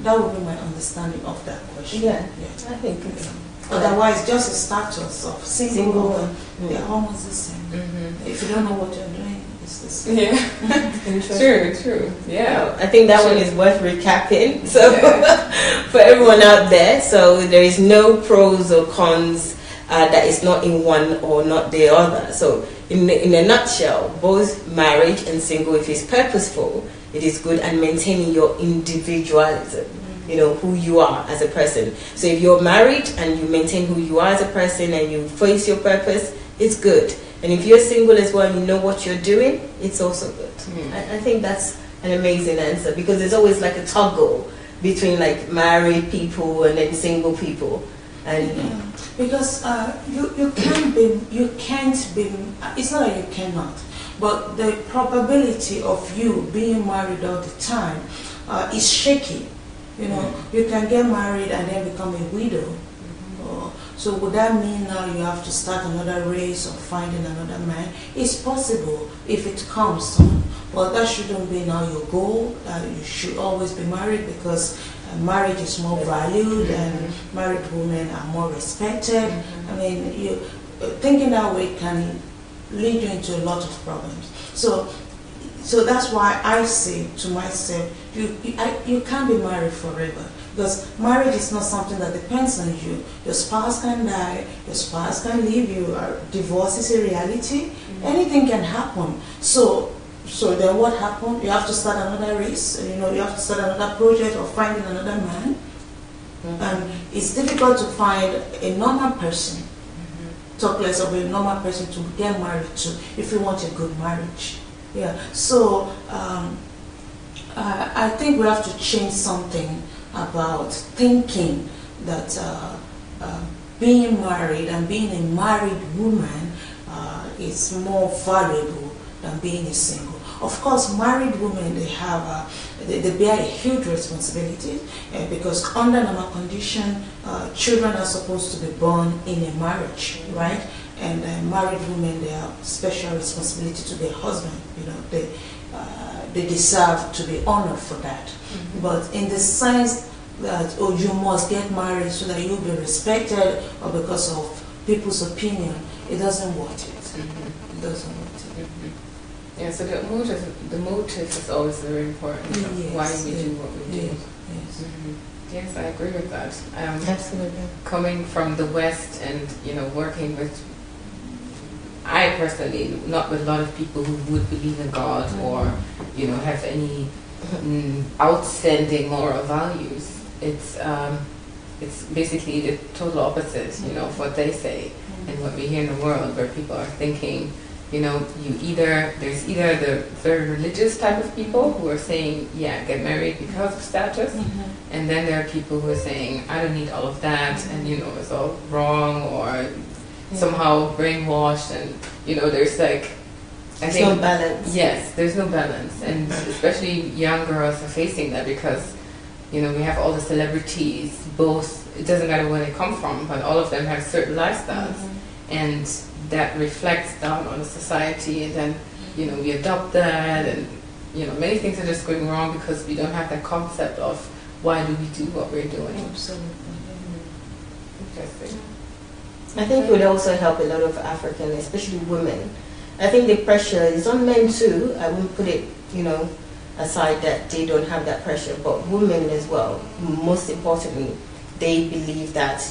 That would be my understanding of that question.
Yeah. I think it's
otherwise just a status of single and they're almost the same. If you don't know what you're doing, it's the same.
Yeah. True. Yeah.
I think that one is worth recapping. So for everyone out there, so there is no pros or cons that is not in one or not the other. So in a nutshell, both marriage and single, if it's purposeful, it is good, and maintaining your individualism, you know, who you are as a person. So if you're married and you maintain who you are as a person and you face your purpose, it's good. And if you're single as well and you know what you're doing, it's also good. I think that's an amazing answer, because there's always like a toggle between like married people and then single people. And
because you can't be, it's not that you cannot, but the probability of you being married all the time is shaky. You know, you can get married and then become a widow. So would that mean now you have to start another race of finding another man? It's possible if it comes on, but that shouldn't be now your goal. You should always be married, because marriage is more valued and married women are more respected. I mean, thinking that way can lead you into a lot of problems. So that's why I say to myself, you can't be married forever, because marriage is not something that depends on you. Your spouse can die, your spouse can leave you, divorce is a reality, anything can happen. So then what happened? You have to start another race, you know, you have to start another project or finding another man. And it's difficult to find a normal person, talk less of a normal person to get married to if you want a good marriage. Yeah, so I think we have to change something about thinking that being married and being a married woman is more valuable than being a single. Of course, married women, they have they bear a huge responsibility because under normal condition, children are supposed to be born in a marriage, right? And married women, they have special responsibility to their husband. You know, they deserve to be honored for that. But in the sense that you must get married so that you'll be respected, or because of people's opinion, it doesn't work it. It doesn't work it.
Yeah, so the motive is always very important.
Yes,
why we do what we do.
Yes.
Yes, I agree with that.
absolutely.
Coming from the West and, you know, working with, I personally, not with a lot of people who would believe in God or, you know, have any outstanding moral values. It's basically the total opposite, you know, of what they say and what we hear in the world, where people are thinking, you know, there's either the very religious type of people who are saying, yeah, get married because of status, and then there are people who are saying, I don't need all of that, and, you know, it's all wrong or somehow brainwashed, and, you know, there's like
There's no balance.
Yes, there's no balance, and especially young girls are facing that because, we have all the celebrities, both, it doesn't matter where they come from, but all of them have certain lifestyles, and that reflects down on the society, and then, we adopt that, and, many things are just going wrong because we don't have that concept of why do we do what we're doing.
Absolutely.
Interesting.
I think it would also help a lot of African, especially women. I think the pressure is on men too. I wouldn't put it, aside that they don't have that pressure, but women as well. Most importantly, they believe that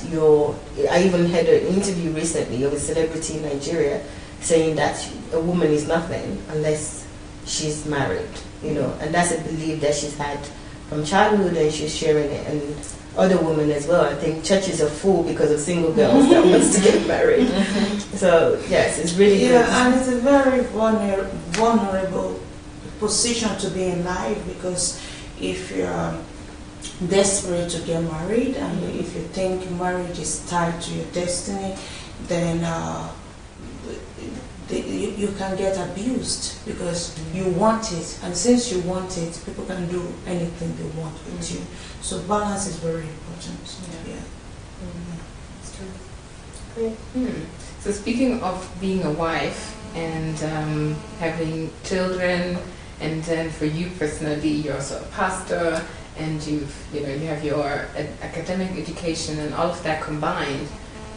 I even had an interview recently of a celebrity in Nigeria saying that a woman is nothing unless she's married, and that's a belief that she's had from childhood, and she's sharing it. And other women as well. I think churches are full because of single girls that wants to get married. So yes, it's really good.
And it's a very vulnerable position to be in life, because if you're desperate to get married and if you think marriage is tied to your destiny, then you can get abused because you want it, and since you want it, people can do anything they want with you. So balance is very important.
That's true. Great. So speaking of being a wife and having children, and then for you personally, you're also a pastor, and you have your academic education and all of that combined.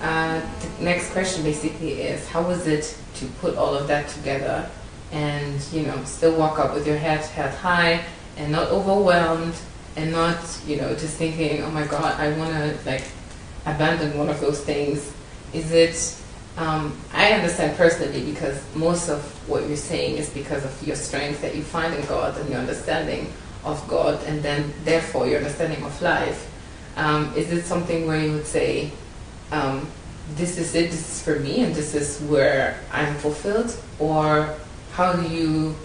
The next question basically is, how was it to put all of that together and still walk up with your head high and not overwhelmed and not just thinking, oh my God, I want to abandon one of those things? Is it I understand personally, because most of what you're saying is because of your strength that you find in God and your understanding of God, and then therefore your understanding of life. Is it something where you would say, this is it, this is for me, and this is where I'm fulfilled? Or how do you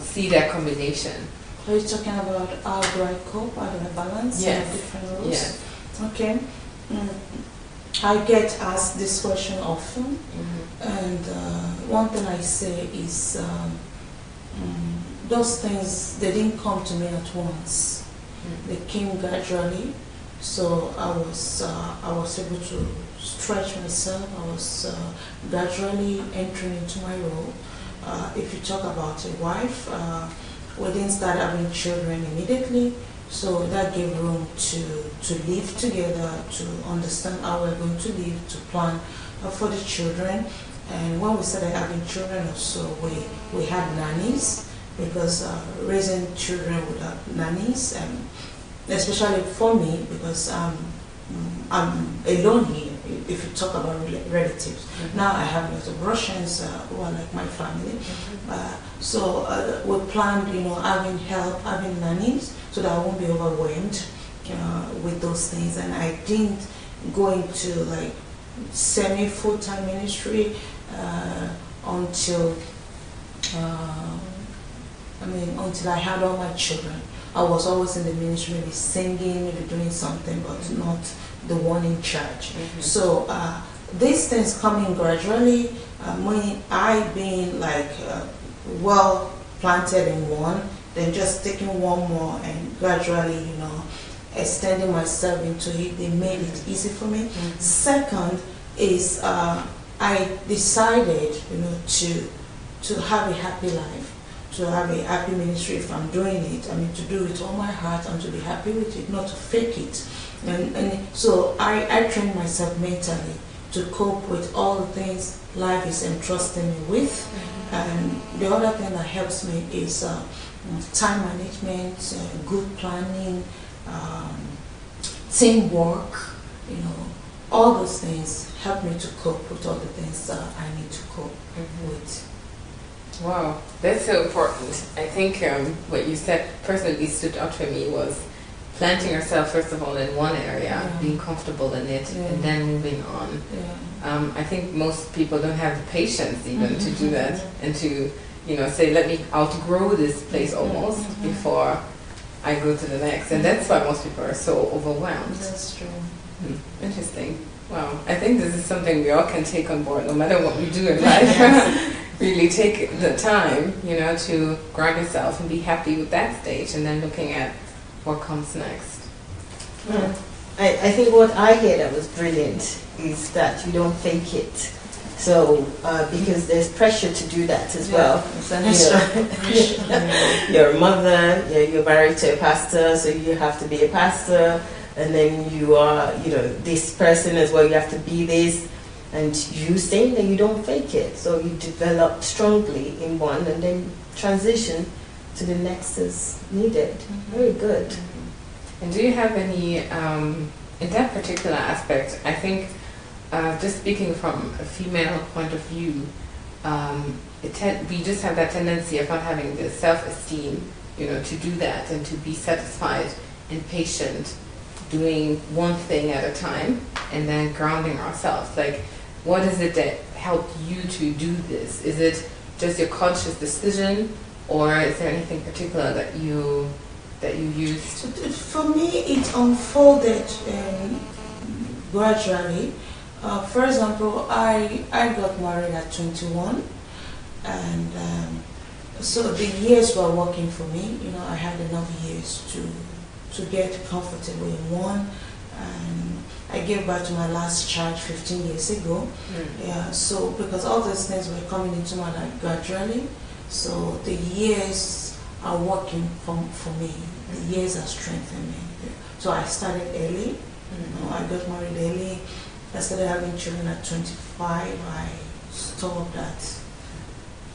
see that combination?
Are you talking about how do I cope, how do I balance different roles?
Yes.
Okay. I get asked this question often, and one thing I say is those things, they didn't come to me at once. They came gradually. So I was able to stretch myself. I was gradually entering into my role. If you talk about a wife, we didn't start having children immediately, so that gave room to live together, to understand how we're going to live, to plan for the children. And when we started having children also, we had nannies, because raising children without nannies, and especially for me, because I'm alone here, if you talk about relatives. Now I have lots of Russians who are like my family. So we planned, having help, having nannies, so that I won't be overwhelmed with those things. And I didn't go into semi full-time ministry until I had all my children. I was always in the ministry, maybe singing, maybe doing something, but not the one in charge. So these things coming gradually, I being well planted in one, then just taking one more and gradually, extending myself into it, they made it easy for me. Second is I decided, to have a happy life, to have a happy ministry. If I'm doing it, to do it all my heart and to be happy with it, not to fake it. And so I trained myself mentally to cope with all the things life is entrusting me with. And the other thing that helps me is time management, good planning, teamwork, all those things help me to cope with all the things that I need to cope with.
Wow, that's so important. I think what you said personally stood out for me was planting yourself first of all in one area, being comfortable in it, and then moving on. I think most people don't have the patience even to do that, and to say, let me outgrow this place almost before I go to the next. And that's why most people are so overwhelmed.
That's true.
Interesting. Wow, I think this is something we all can take on board, no matter what we do in life. really take the time, to ground yourself and be happy with that stage, and then looking at what comes next.
Yeah. I think what I hear that was brilliant is that you don't fake it. So, because there's pressure to do that as well.
It's an extra pressure.
You're a mother, you're married to a pastor, so you have to be a pastor, and then you are, this person as well, you have to be this, and you saying that you don't fake it. So you develop strongly in one and then transition to the next as needed. Very good.
And do you have any, in that particular aspect, I think, just speaking from a female point of view, we just have that tendency of not having the self-esteem, to do that and to be satisfied and patient, doing one thing at a time, and then grounding ourselves. Like, what is it that helped you to do this? Is it just your conscious decision, or is there anything particular that you used?
For me, it unfolded gradually. For example, I got married at 21, and so the years were working for me. I had enough years to get comfortable in one, and I gave birth to my last child 15 years ago. Yeah, so because all these things were coming into my life gradually, so the years are working for me. The years are strengthening me. So I started early. I got married early. I started having children at 25. I stopped at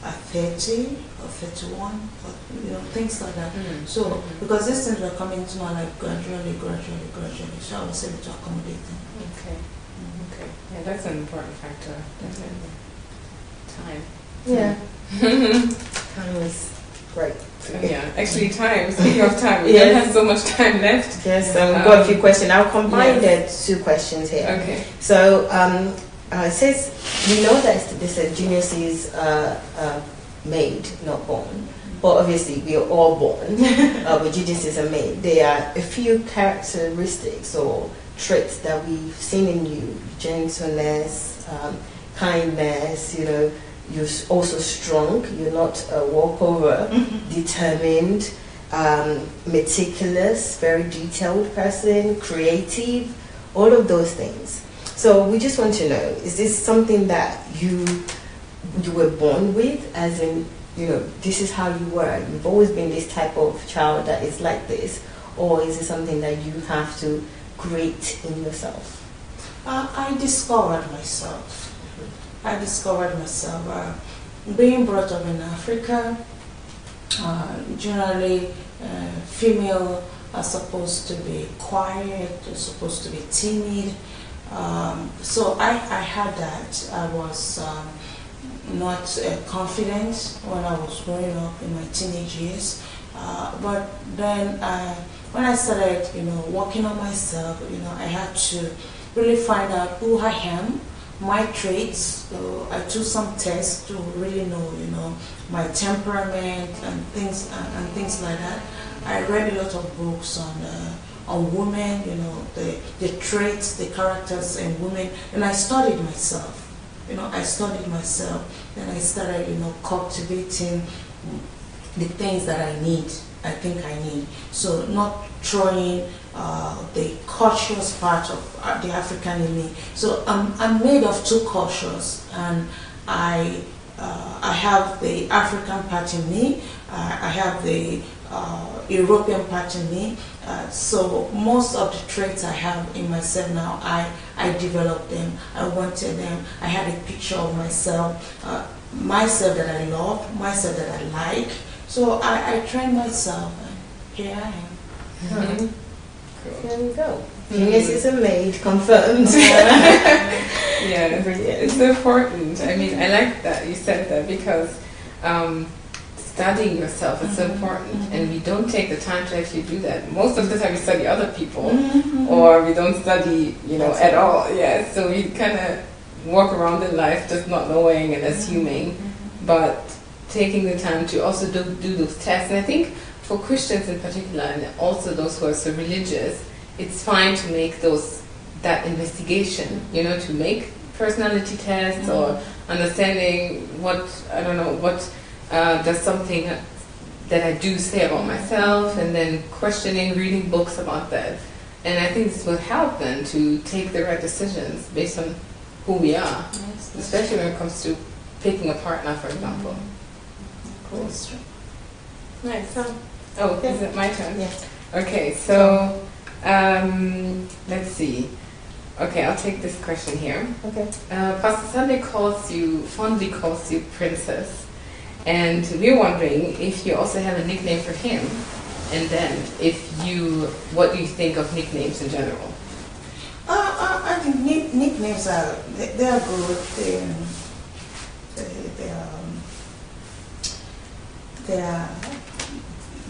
30 or 31, but, things like that. So, because these things were coming into my life gradually, so I was able to accommodate them.
Okay. Okay. Yeah, that's an important factor. Definitely. Time.
Yeah. Time is great.
Yeah, actually time, speaking of time, we don't have so much time left.
Yes, we've got a few questions. I'll combine the two questions here.
Okay.
So, it says, we know that this genius is made, not born. But obviously, we are all born, but geniuses are made. There are a few characteristics or traits that we've seen in you: gentleness, kindness, you're also strong, you're not a walkover, determined, meticulous, very detailed person, creative, all of those things. So we just want to know, is this something that you were born with, as in, this is how you were, you've always been this type of child that is like this, or is it something that you have to create in yourself?
I discovered myself. Being brought up in Africa, generally female are supposed to be quiet, they're supposed to be timid. So I had that. I was not confident when I was growing up in my teenage years. But then when I started, working on myself, I had to really find out who I am, my traits. So I took some tests to really know, my temperament and things like that. I read a lot of books on women, the traits, the characters in women, and I studied myself. Then I started, cultivating the things that I think I need. So not throwing the cautious part of the African in me. So I'm made of two cultures, and I have the African part in me. I have the European part in me. So most of the traits I have in myself now, I developed them. I wanted them. I had a picture of myself, myself that I love, myself that I like. So I trained myself, and here I am.
Cool. There we go. Geniuses are made, confirmed.
Yeah, it's important. I mean, I like that you said that, because studying yourself is so important, and we don't take the time to actually do that. Most of the time we study other people, or we don't study, at all. Yeah, so we kind of walk around in life just not knowing and assuming, but taking the time to also do those tests. And I think for Christians in particular, and also those who are so religious, it's fine to make that investigation, to make personality tests or understanding what, I don't know, what does something that I do say about myself, and then questioning, reading books about that. And I think this will help then to take the right decisions based on who we are, especially when it comes to picking a partner, for example. Cool.
That's true.
Nice. Oh, is it my turn?
Yes.
Okay, so let's see. Okay, I'll take this question here.
Okay.
Pastor Sunday fondly calls you Princess, and we're wondering if you also have a nickname for him, and then what do you think of nicknames in general?
I think nicknames are they are good.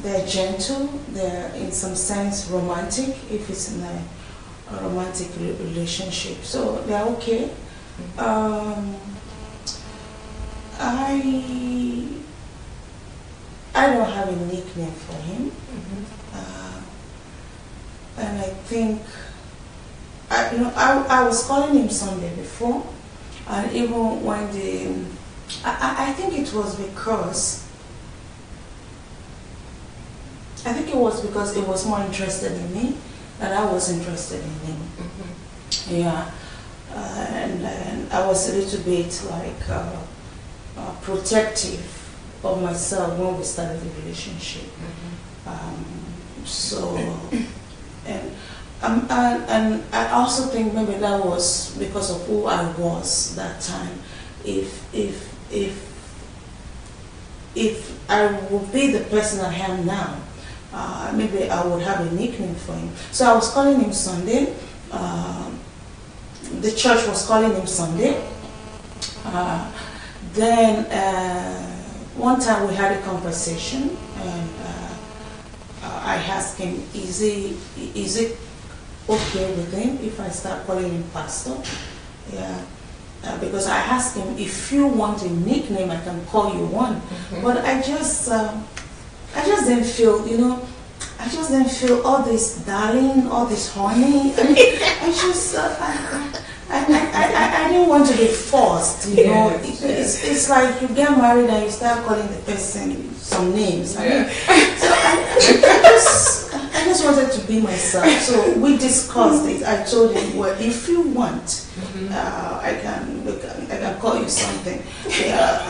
They're gentle. They're in some sense romantic if it's in a romantic relationship. So they're okay. I don't have a nickname for him, and I think I was calling him Sunday before, and even when I think it was because he was more interested in me than I was interested in him. Yeah, and I was a little bit like protective of myself when we started the relationship. And I also think maybe that was because of who I was that time. If I would be the person I am now, maybe I would have a nickname for him. So I was calling him Sunday. The church was calling him Sunday. Then one time we had a conversation, and I asked him, is it okay with him if I start calling him Pastor? Yeah. Because I asked him, if you want a nickname, I can call you one. But I just didn't feel, I just didn't feel all this darling, all this honey. I didn't want to be forced, you know. It's like you get married and you start calling the person some names. So I just wanted to be myself. So we discussed it. I told him, well, if you want, I can call you something. Yeah,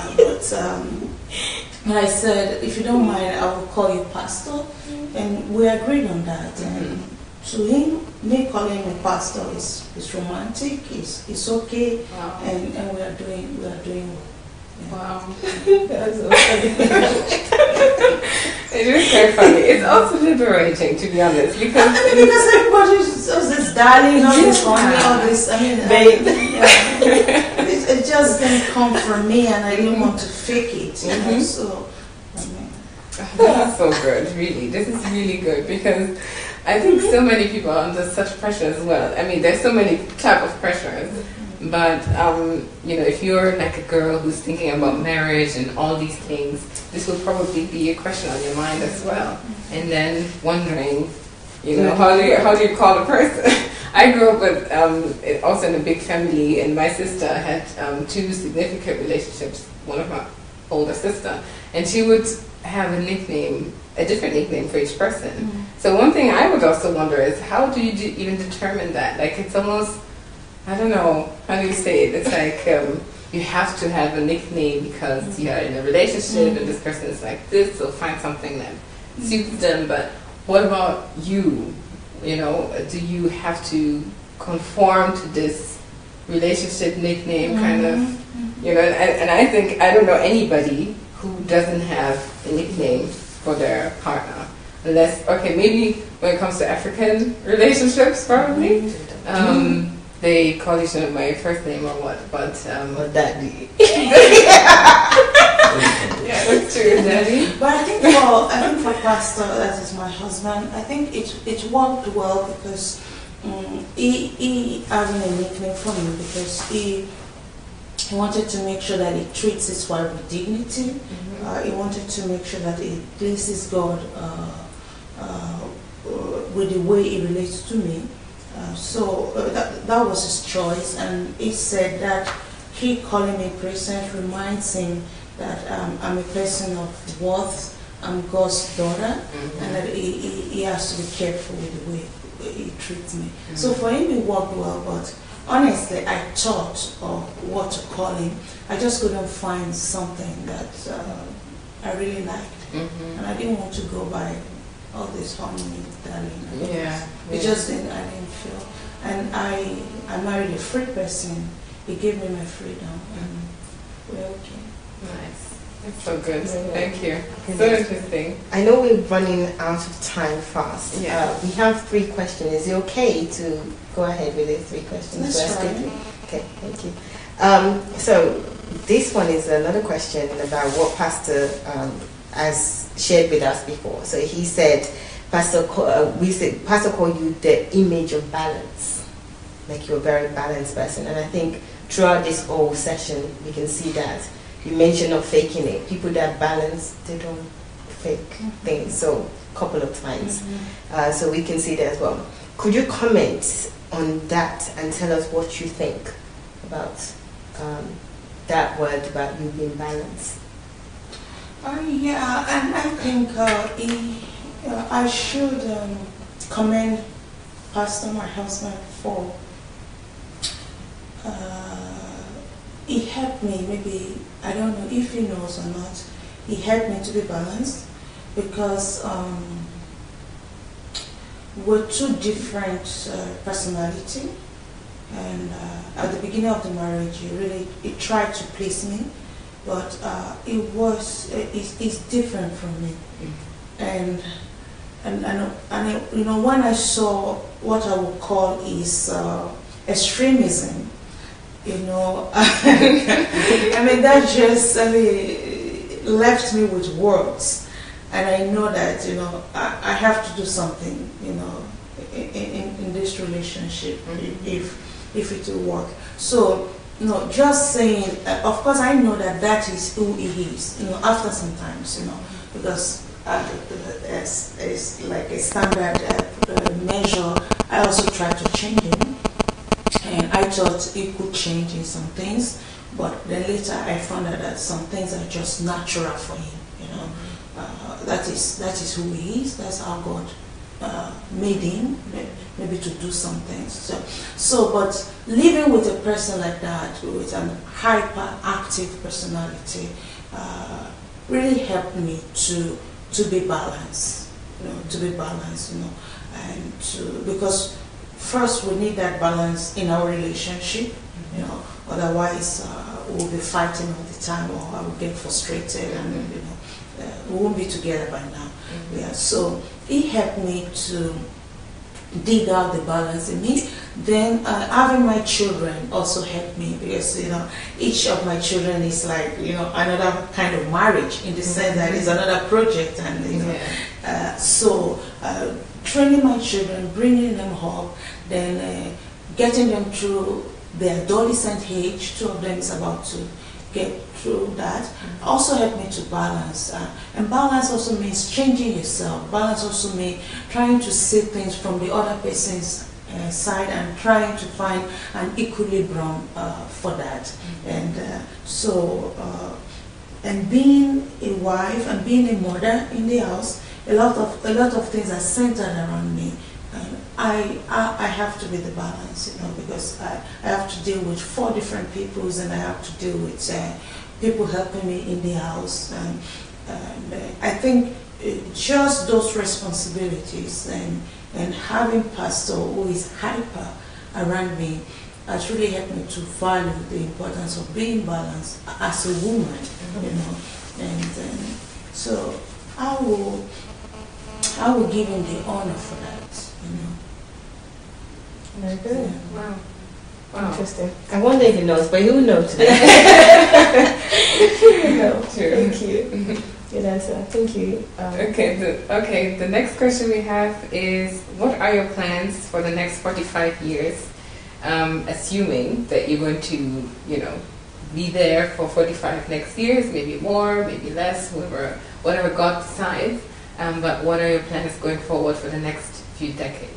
but I said, if you don't mind, I will call you Pastor, and we agreed on that. And to him, me calling him Pastor is romantic. It's okay.
Wow.
And we are doing well. Yeah.
Wow, that's so funny. It is so funny. It's also liberating, to be honest, because
everybody's this darling, all this honey, all this. I mean, it just didn't come from me, and I didn't want to fake it. You know, so.
That's so good, really. This is really good, because I think so many people are under such pressure as well. I mean, there's so many type of pressures, but if you're like a girl who's thinking about marriage and all these things, this will probably be a question on your mind as well. And then wondering, how do you call a person? I grew up with also in a big family, and my sister had two significant relationships. One of my older sister, and she would have a different nickname for each person. So one thing I would also wonder is, how do you even determine that? Like, it's almost, I don't know, how do you say it? It's like you have to have a nickname because you're in a relationship and this person is like this, so find something that suits them. But what about you? Do you have to conform to this relationship nickname kind of? And I think, I don't know anybody who doesn't have a nickname for their partner. Unless, maybe when it comes to African relationships, probably. They call each other by first name or what, but...
Daddy.
Yeah, that's true, Daddy.
But I think for Pastor, that is my husband, I think it worked well because he having a nickname for me, because he wanted to make sure that he treats his wife with dignity. He wanted to make sure that he pleases God with the way he relates to me. That was his choice, and he said that he calling me president reminds him that I'm a person of worth, I'm God's daughter, and that he has to be careful with the way he treats me. So for him it worked well, but honestly I thought of what to call him. I just couldn't find something that I really liked, and I didn't want to go by all this harmony, darling. It just didn't. I didn't feel. And I married a free person. He gave me my freedom, and we're okay.
Nice. It's so good. Thank you. So interesting.
I know we're running out of time fast.
Yeah.
We have 3 questions. Is it okay to go ahead with the 3 questions?
That's right.
Okay, thank you. So this one is another question about what Pastor has shared with us before. So he said, Pastor called you the image of balance, like you're a very balanced person. And I think throughout this whole session, we can see that. You mentioned not faking it. People that balance, they don't fake things. So a couple of times. So we can see that as well. Could you comment on that and tell us what you think about that word about you being balanced?
Yeah, and I think I should commend Pastor, my husband, for he helped me. Maybe I don't know if he knows or not. He helped me to be balanced because we're 2 different personality, and at the beginning of the marriage, he tried to please me, but it's different from me, and you know, when I saw what I would call is extremism, you know, I mean that just left me with words, and I know that, you know, I have to do something, you know, in this relationship if it will work. So, you know, just saying, of course I know that is who he is, you know, after sometimes, you know, because as like a standard measure, I also tried to change him, and I thought he could change in some things, but then later I found out that some things are just natural for him, you know. That is who he is. That's how God made him, maybe to do some things. So but living with a person like that, with an hyperactive personality, really helped me to be balanced, you know, and because first we need that balance in our relationship, you know, otherwise we'll be fighting all the time, or I will get frustrated, and you know, we won't be together by now. Yeah, so he helped me to dig out the balance in me. Then having my children also helped me, because, you know, each of my children is like, you know, another kind of marriage, in the sense that it's another project, and you know, so training my children, bringing them up, then getting them through their adolescent age. 2 of them is about to get through that, also helped me to balance. And balance also means changing yourself. Balance also means trying to see things from the other person's side and trying to find an equilibrium for that. And and being a wife and being a mother in the house, a lot of things are centered around me. I have to be the balance, you know, because I have to deal with 4 different peoples, and I have to deal with people helping me in the house, and I think just those responsibilities and having Pastor who is hyper around me has really helped me to value the importance of being balanced as a woman, you know, and so I will give him the honor for that, you know.
Very good.
Wow.
Interesting. I wonder if he knows, but he will know today. Thank you. Good answer. Thank you.
Okay. The next question we have is: what are your plans for the next 45 years? Assuming that you're going to, you know, be there for 45 next years, maybe more, maybe less, whatever God decides. But what are your plans going forward for the next few decades?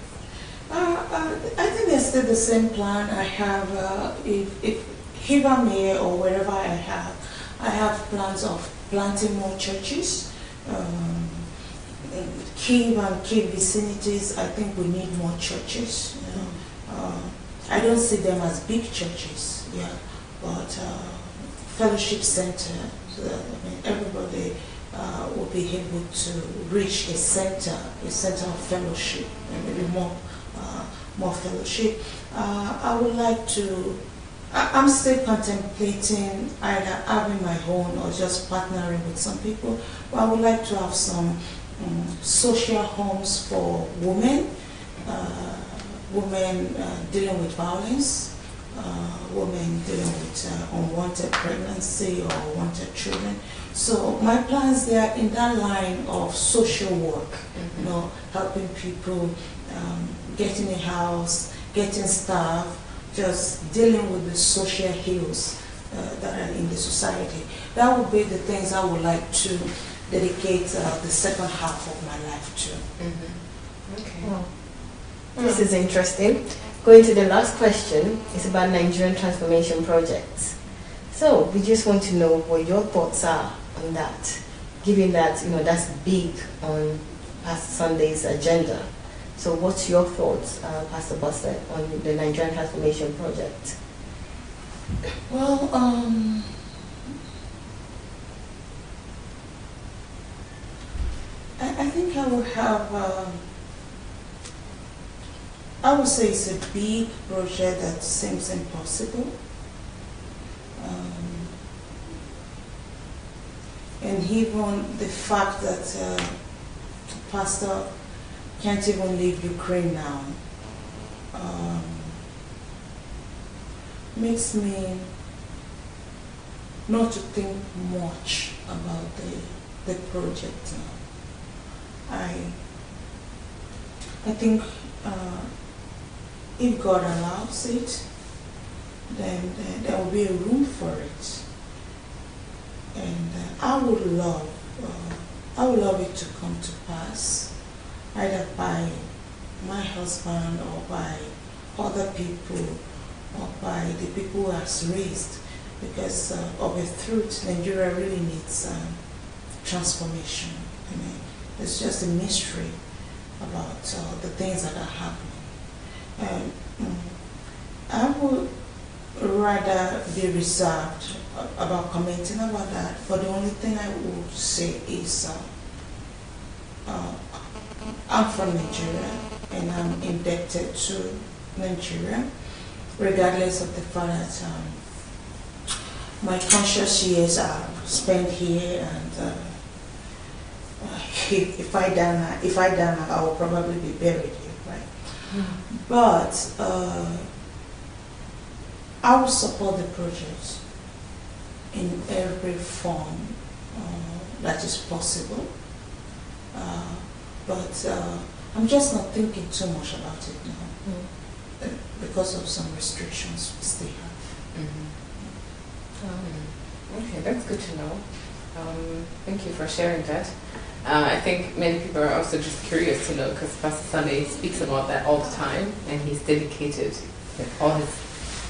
I think it's still the same plan. I have, if I'm here or wherever I have plans of planting more churches. Kiev and Kiev vicinities, I think we need more churches. I don't see them as big churches, but fellowship center, so that, everybody will be able to reach a center of fellowship, and maybe more fellowship. I would like to. I'm still contemplating either having my own or just partnering with some people. But I would like to have some social homes for women, women dealing with violence, women dealing with unwanted pregnancy or unwanted children. So my plans there in that line of social work, helping people, getting a house, getting staff, just dealing with the social ills that are in the society. That would be the things I would like to dedicate the second half of my life to.
Okay.
Wow. This is interesting. Going to the last question, it's about Nigerian transformation projects. So we just want to know what your thoughts are on that, given that that's big on Pastor Sunday's agenda. So what's your thoughts, Pastor Bose, on the Nigerian Transformation Project?
Well, I think I would have, I would say it's a big project that seems impossible. And even the fact that Pastor can't even leave Ukraine now makes me not to think much about the project now. I think if God allows it, then there will be a room for it, and I would love it to come to pass, either by my husband or by other people or by the people who has raised, because of the truth, Nigeria really needs transformation. It's just a mystery about the things that are happening. I would rather be reserved about commenting about that, but the only thing I would say is I'm from Nigeria and I'm indebted to Nigeria, regardless of the fact that my conscious years are spent here, and if I die now, I will probably be buried here, right? But I will support the project in every form that is possible. But I'm just not thinking too much about it now because of some restrictions we still have.
Okay, that's good to know. Thank you for sharing that. I think many people are also just curious to know, because Pastor Sunday speaks about that all the time, and he's dedicated all his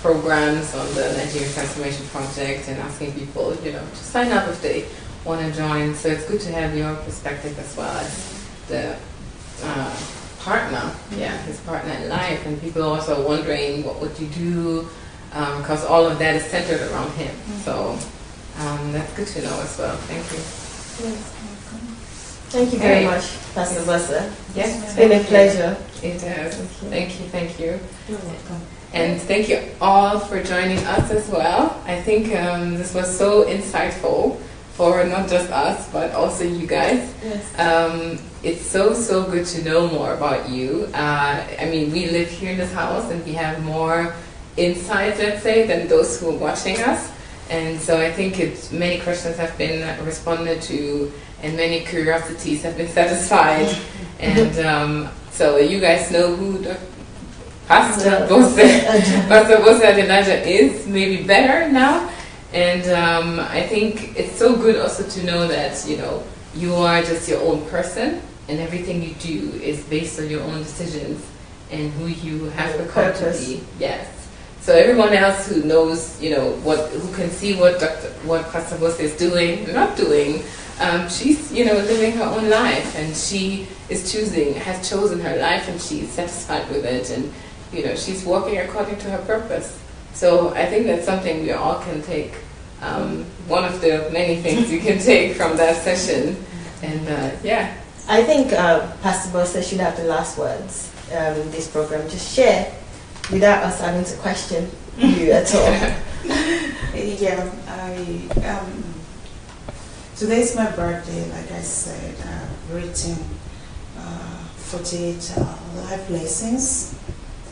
programs on the Nigerian Transformation Project and asking people, to sign up if they want to join. So it's good to have your perspective as well as the partner, his partner in life, and people are also wondering what would you do, because all of that is centered around him. So that's good to know as well. Thank you.
Yes, welcome.
Thank you very much, Pastor Bose.
Yes,
it's been a pleasure.
It has. Thank you.
You're welcome.
And thank you all for joining us as well. I think this was so insightful for not just us, but also you guys.
Yes.
It's so good to know more about you. We live here in this house and we have more insight, let's say, than those who are watching us. And so I think many questions have been responded to and many curiosities have been satisfied. And so you guys know who Pastor Bose Adenaja is maybe better now. And I think it's so good also to know that, you are just your own person and everything you do is based on your own decisions and who you have
Your
become
purpose.
to be. Yes. So everyone else who knows, who can see what Pastor Bose is doing and not doing, she's, living her own life, and she has chosen her life, and she's satisfied with it, and, she's walking according to her purpose. So I think that's something we all can take. One of the many things you can take from that session, and yeah.
I think Pastor Bose should have the last words in this program. Just share without us having to question you at all.
Yeah, today's my birthday, like I said. I've written 48 life lessons,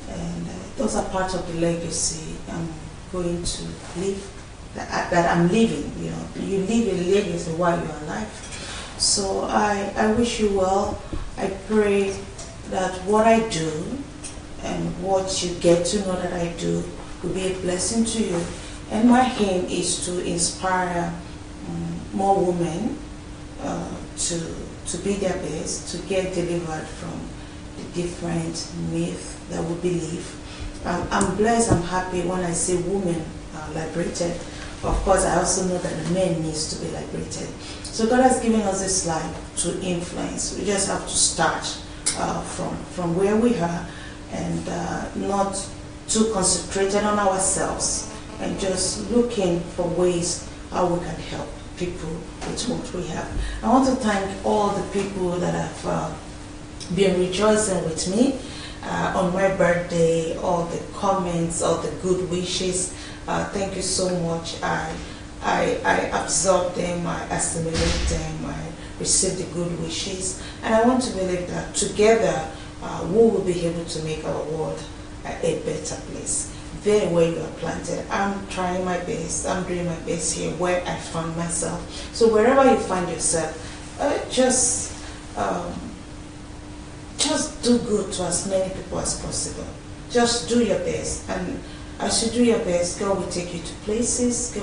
and those are part of the legacy I'm going to live, that I'm living. You live a legacy while you're alive. So I wish you well. I pray that what I do and what you get to know that I do will be a blessing to you. And my aim is to inspire more women to be their best, to get delivered from the different myths that we believe. I'm blessed, I'm happy when I see women liberated. Of course, I also know that the men needs to be liberated. So God has given us this life to influence. We just have to start from where we are, and not too concentrated on ourselves, and just looking for ways how we can help people with what we have. I want to thank all the people that have been rejoicing with me on my birthday, all the comments, all the good wishes. Thank you so much. I absorb them, I assimilate them, I receive the good wishes, and I want to believe that together we will be able to make our world a better place. There where you are planted, I'm trying my best, I'm doing my best here where I found myself. So wherever you find yourself, just do good to as many people as possible. Just do your best, and as you do your best, God will take you to places,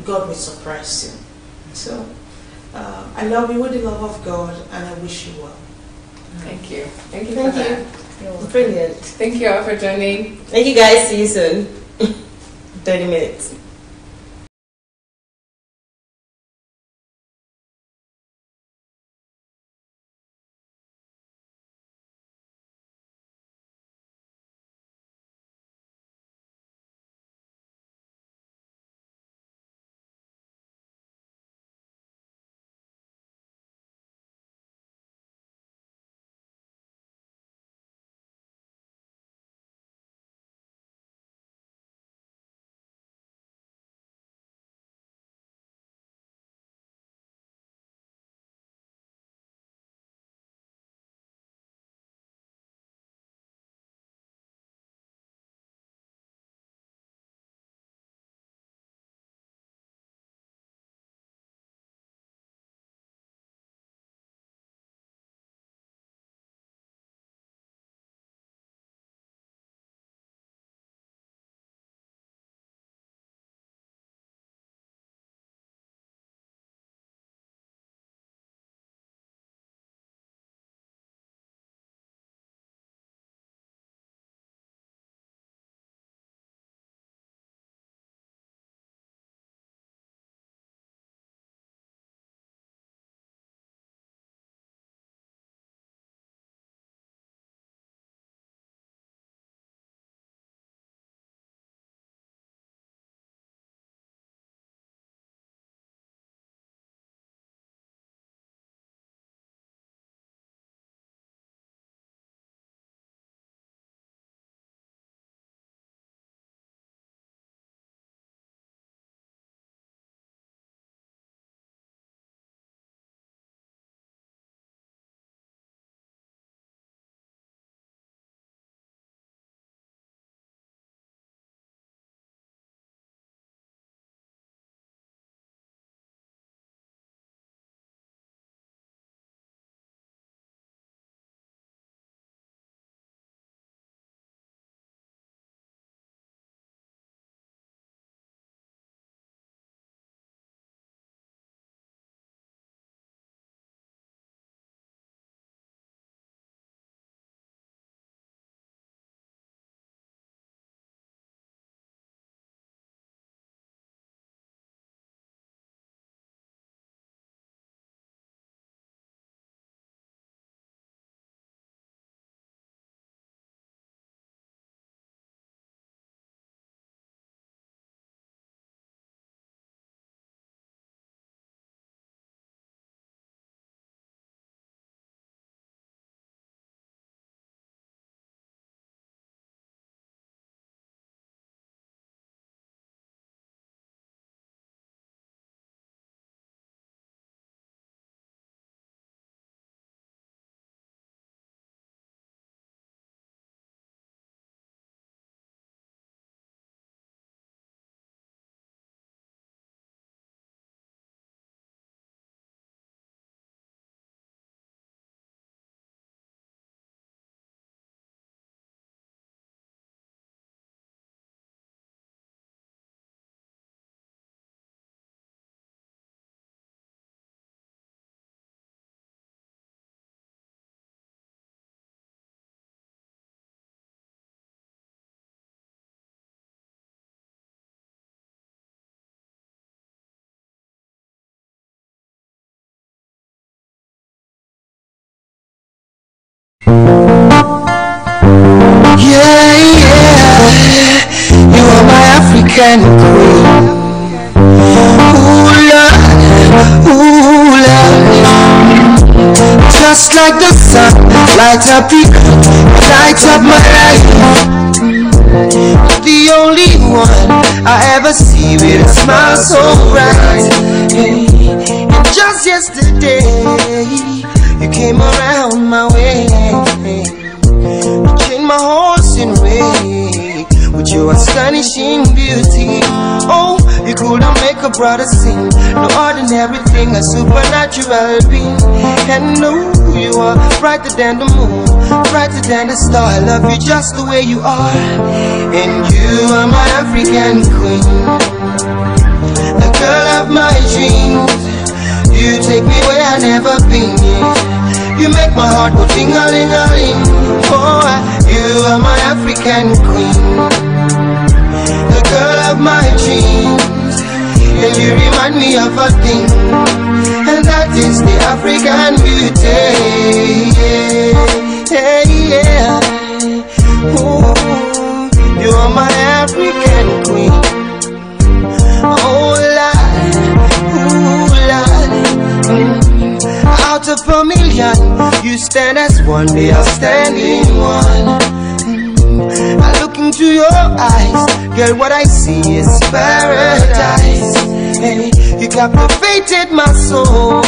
God will surprise you. So I love you with the love of God, and I wish you well.
Thank you. Thank you
Thank
for
you.
that.
Brilliant.
Thank you all for joining.
Thank you guys. See you soon. 30 minutes.
African queen. Ooh Lord, just like the sun, light up the earth, light up my life. The only one I ever see with a smile so bright. And just yesterday, you came around my way. You changed my horse in way with your astonishing beauty. Oh, you couldn't make a brother sing. No ordinary thing, a supernatural being. And no, you are brighter than the moon, brighter than the star. I love you just the way you are. And you are my African queen, the girl of my dreams. You take me where I never been. You make my heart go ting-a-ling-a-ling. Oh, you are my African queen, the girl of my dreams. And you remind me of a thing, and that is the African beauty. Yeah. Ooh, you are my African queen. Oh Lord, out of a million, you stand as one, they are standing one. I look into your eyes, girl, what I see is paradise. Hey, you captivated my soul.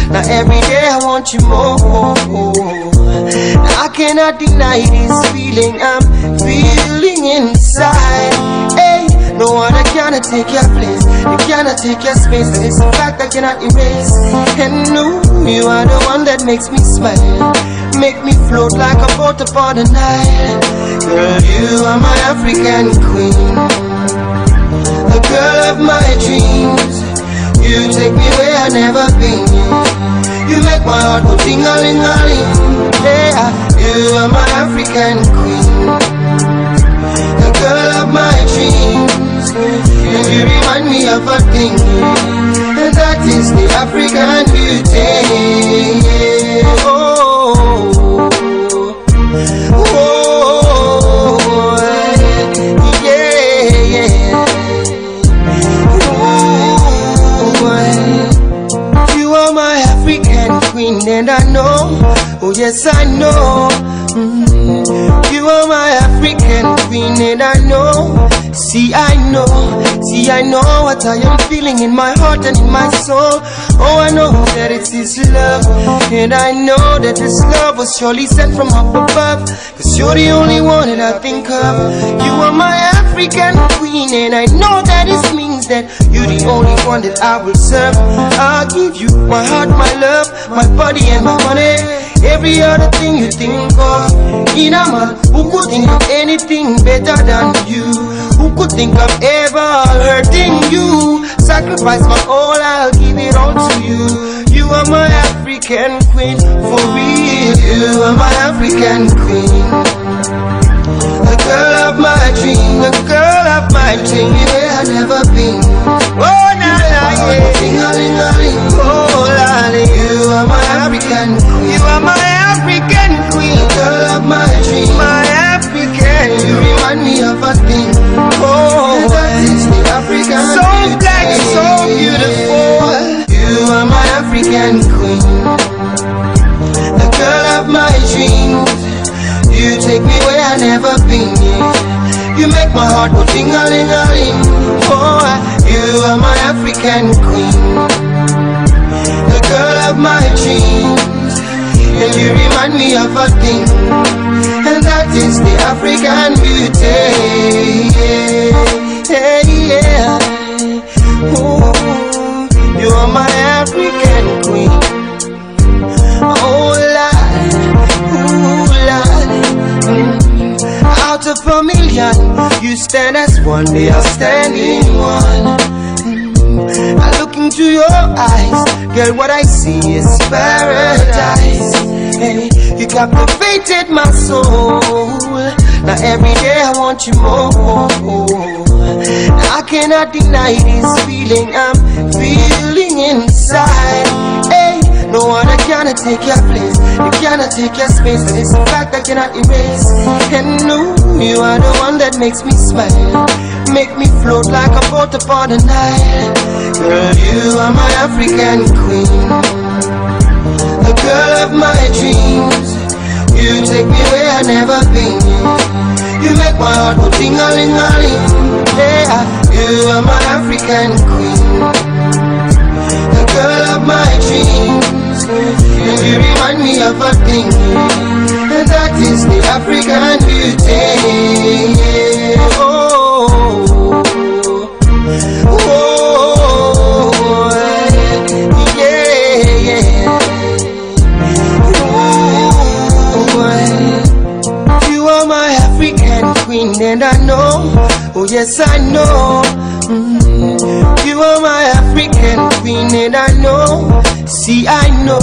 Now every day I want you more. Now I cannot deny this feeling I'm feeling inside. Hey, no one cannot take your place, you cannot take your space. And it's a fact I cannot erase. And no, you are the one that makes me smile, make me float like a boat upon the Nile. Girl, you are my African queen, the girl of my dreams. You take me where I never been. You make my heart go ting-a-ling-a-ling. Yeah, you are my African queen, the girl of my dreams. And you remind me of a thing, and that is the African beauty. Oh, yeah. You are my African queen, and I know, oh yes I know. You are my African queen, and I know. See, I know what I am feeling in my heart and in my soul. Oh, I know that it's His love, and I know that this love was surely sent from up above. Cause you're the only one that I think of. You are my African queen, and I know that it means that you're the only one that I will serve. I'll give you my heart, my love, my body and my money. Every other thing you think of. In a man, who could think of anything better than you? Who could think of ever hurting you? Sacrifice my all, I'll give it all to you. You are my African queen, for real. You are my African queen, the girl of my dream, the girl of my dream. Yeah, I've never been. Oh, nah, yeah. Oh, lolly. You are my African queen. You are my African queen, the girl of my dream, my African. You remind me of a thing. Oh, that is the African so beauty. Black, so beautiful. You are my African queen, the girl of my dreams. You take me where I never been. You make my heart go ting-a-ling-a-ling. Oh, you are my African queen, the girl of my dreams. And you remind me of a thing, and that is the African beauty. Yeah. Ooh, you are my African queen. Oh Lord, out of a million, you stand as one, they are standing one. I look into your eyes, girl, what I see is paradise. Hey, you captivated my soul. Now every day I want you more. Now I cannot deny this feeling I'm feeling inside. Hey, no No one that cannot take your place, you cannot take your space, and it's a fact I cannot erase. And no, you are the one that makes me smile, make me float like a boat upon the Nile. Girl, you are my African queen, the girl of my dreams. You take me where I've never been. You make my heart go ting-a-ling-a-ling. Yeah, you are my African queen, the girl of my dreams. And you remind me of a thing, and that is the African beauty. Oh, oh, yeah, yeah. Oh, you are my African queen, and I know, oh yes I know. You are my African queen, and I know. See I know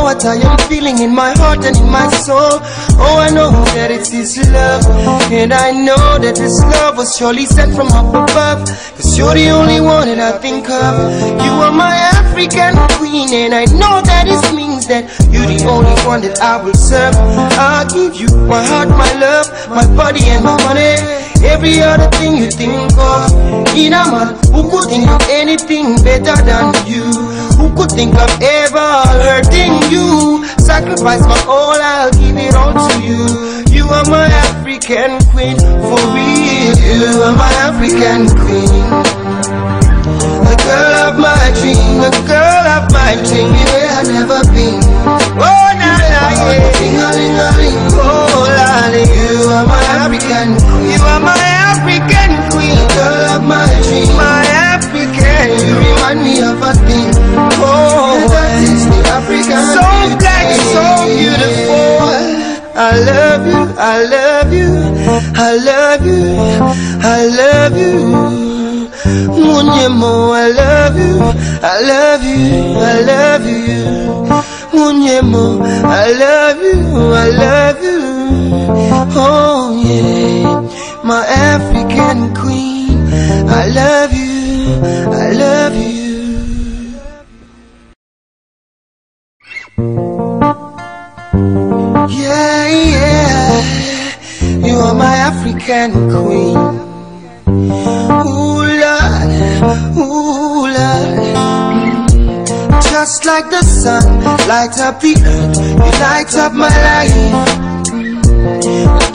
what I am feeling in my heart and in my soul. Oh, I know that it's this love, and I know that this love was surely sent from up above, 'cause you're the only one that I think of. You are my African queen, and I know that it means that you're the only one that I will serve. I'll give you my heart, my love, my body and my money, every other thing you think of. In a man who could think of anything better than you, who could think of ever hurting you? Sacrifice my all, I'll give it all to you. You are my African queen, for real. You are my African queen, the girl of my dream, the girl of my dream. Where I've never been. Oh, nah, nah, yeah. Ting-a-ling-a-ling. Oh, lolly. You are my African queen. You are my African queen, the girl of my dream, my African. You remind me of a thing. Oh, that is the African. So black, so beautiful. I love you, I love you, I love you, I love you. Munyemo, I love you, I love you, I love you. Munyemo, I love you, I love you. Oh yeah, my African queen, I love you, I love you. Yeah, yeah, you are my African queen. Ooh, Lord, ooh, Lord. Just like the sun lights up the earth, you light up my life.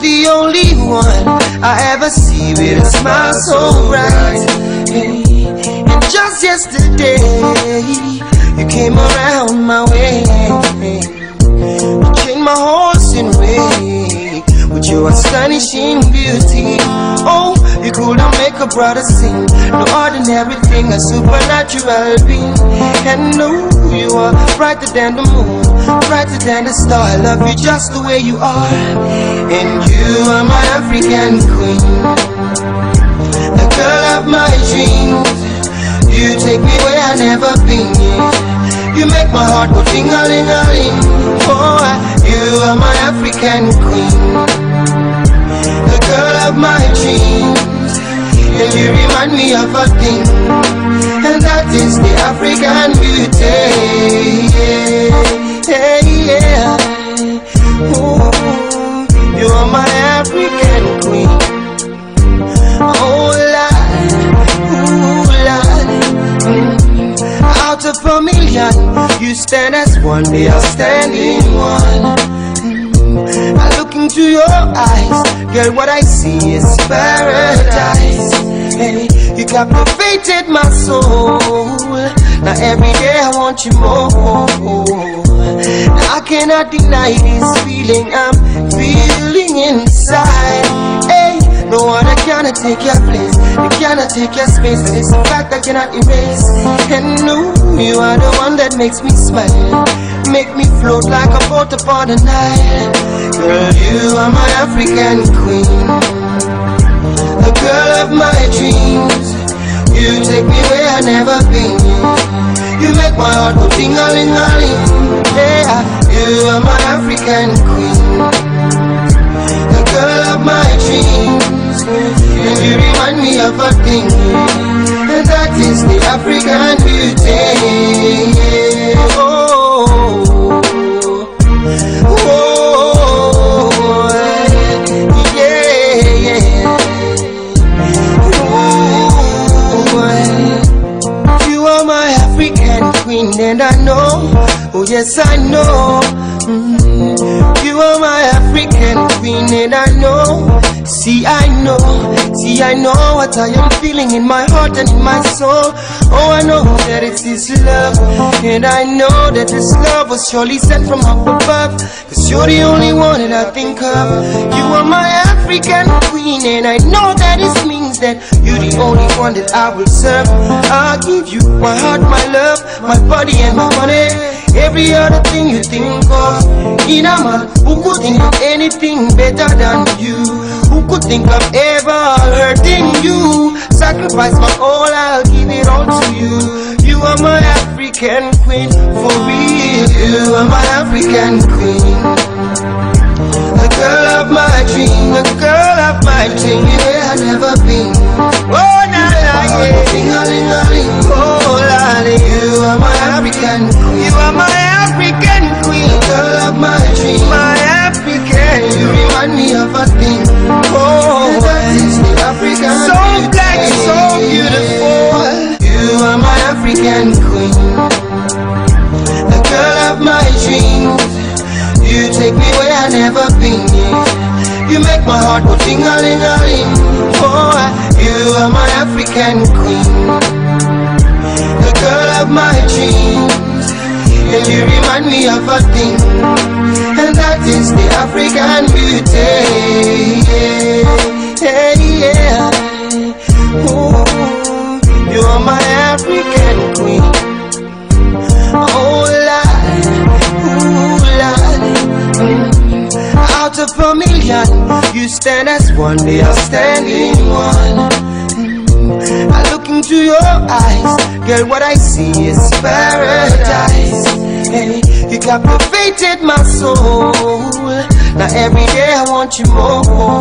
The only one I ever see with a smile so bright. And just yesterday, you came around my way. You changed my horse in way with your astonishing beauty. Oh, you couldn't make a brother sing, no ordinary thing, a supernatural being. And no, you are brighter than the moon, brighter than the star. I love you just the way you are. And you are my African queen, the girl of my dreams. You take me where I've never been. You make my heart go ting-a-ling-a-ling. Oh, you are my African queen, the girl of my dreams. And you remind me of a thing, and that is the African beauty. Yeah, yeah. Ooh, you are my African queen. Oh, Lord, ooh, Lord. Out of a million, you stand as one, they are standing one. I look into your eyes, girl, what I see is paradise. Hey, you captivated my soul. Now every day I want you more. Now I cannot deny this feeling I'm feeling inside. Hey, no one that cannot take your place, you cannot take your space, and it's a fact I cannot erase. And no, you are the one that makes me smile, make me float like a boat upon the Nile. Girl, you are my African queen, the girl of my dreams. You take me where I've never been. You make my heart go ting-a-ling-a-ling. Yeah, you are my African queen, the girl of my dreams. And you remind me of a thing, and that is the African beauty. Oh, know. Oh yes, I know. You are my African queen, and I know. See, I know what I am feeling in my heart and in my soul. Oh, I know that it's His love, and I know that this love was surely sent from up above. Cause you're the only one that I think of. You are my African queen, and I know that it means that you're the only one that I will serve. I'll give you my heart, my love, my body and my money. Every other thing you think of. In a man who could think of anything better than you? Who could think of ever hurting you? Sacrifice my all, I'll give it all to you. You are my African queen, for real. You are my African queen. The girl of my dream, the girl of my dream. Yeah, I've never been. Oh, na la, yeah. Ding-a-ling-a-ling. Oh, la, you are my African queen. You are my African queen. The girl of my dream, my African. You remind me of a thing. Oh, that is the African. So black, so beautiful. You are my African queen. The girl of my dreams. You take me where I've never been. You make my heart go ting-a-ling-a-ling. Oh, you are my African queen. The girl of my dreams. And you remind me of a thing, and that is the African beauty. Yeah, yeah. Ooh, you are my African queen. Oh, Lord, ooh, Lord. Out of a million, you stand as one, they are standing one. I look into your eyes, girl, what I see is paradise. Hey, you captivated my soul. Now every day I want you more.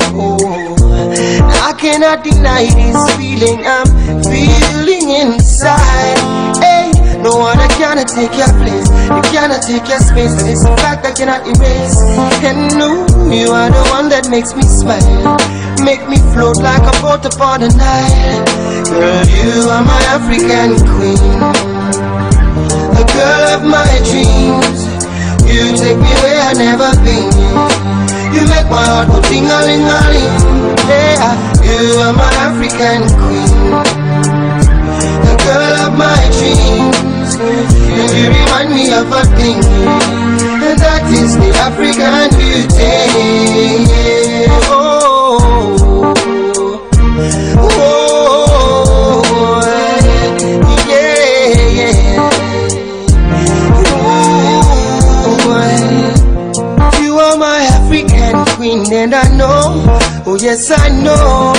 Now I cannot deny this feeling I'm feeling inside. Hey, no one cannot take your place, you cannot take your space, and it's a fact I cannot erase. And no, you are the one that makes me smile, make me float like a boat upon the Nile. Girl, you are my African queen, the girl of my dreams. You take me where I've never been. You make my heart go ting-a-ling-a-ling. Yeah, you are my African queen, the girl of my dreams. And you remind me of a thing, and that is the African beauty. Oh, oh, yeah, yeah. Oh, you are my African queen, and I know, oh yes I know.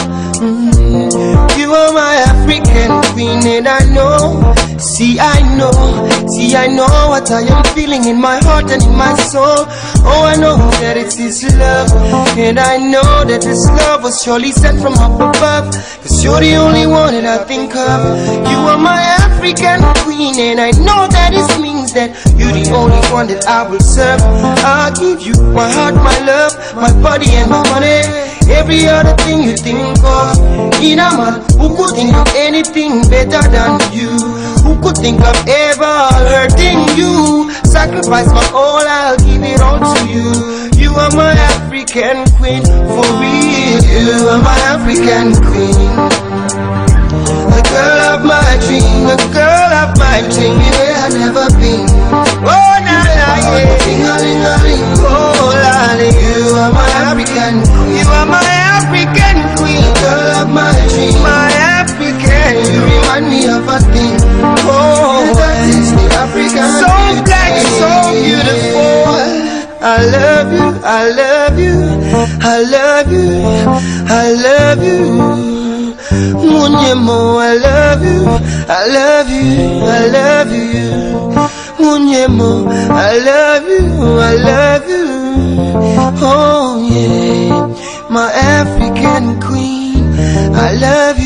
You are my African queen, and I know. See, I know what I am feeling in my heart and in my soul. Oh, I know that it's His love, and I know that this love was surely sent from up above. Cause you're the only one that I think of. You are my African queen, and I know that it means that you're the only one that I will serve. I'll give you my heart, my love, my body and my money. Every other thing you think of. In a man who could think of anything better than you? Who could think of ever hurting you? Sacrifice my all, I'll give it all to you. You are my African queen, for real. You are my African queen, the girl of my dream, the girl of my dream. Where I've never been. Oh, na la, yeah. Ting-a-ling-a-ling. Oh, la, you are my African queen. You are my African queen, the girl of my dream, my African. You remind me of a thing. Oh, that is the African. So black, so beautiful. I love you, I love you, I love you, I love you. Munyemo, I love you, I love you, I love you. Munyemo, I love you, I love you. Oh yeah, my African queen, I love you.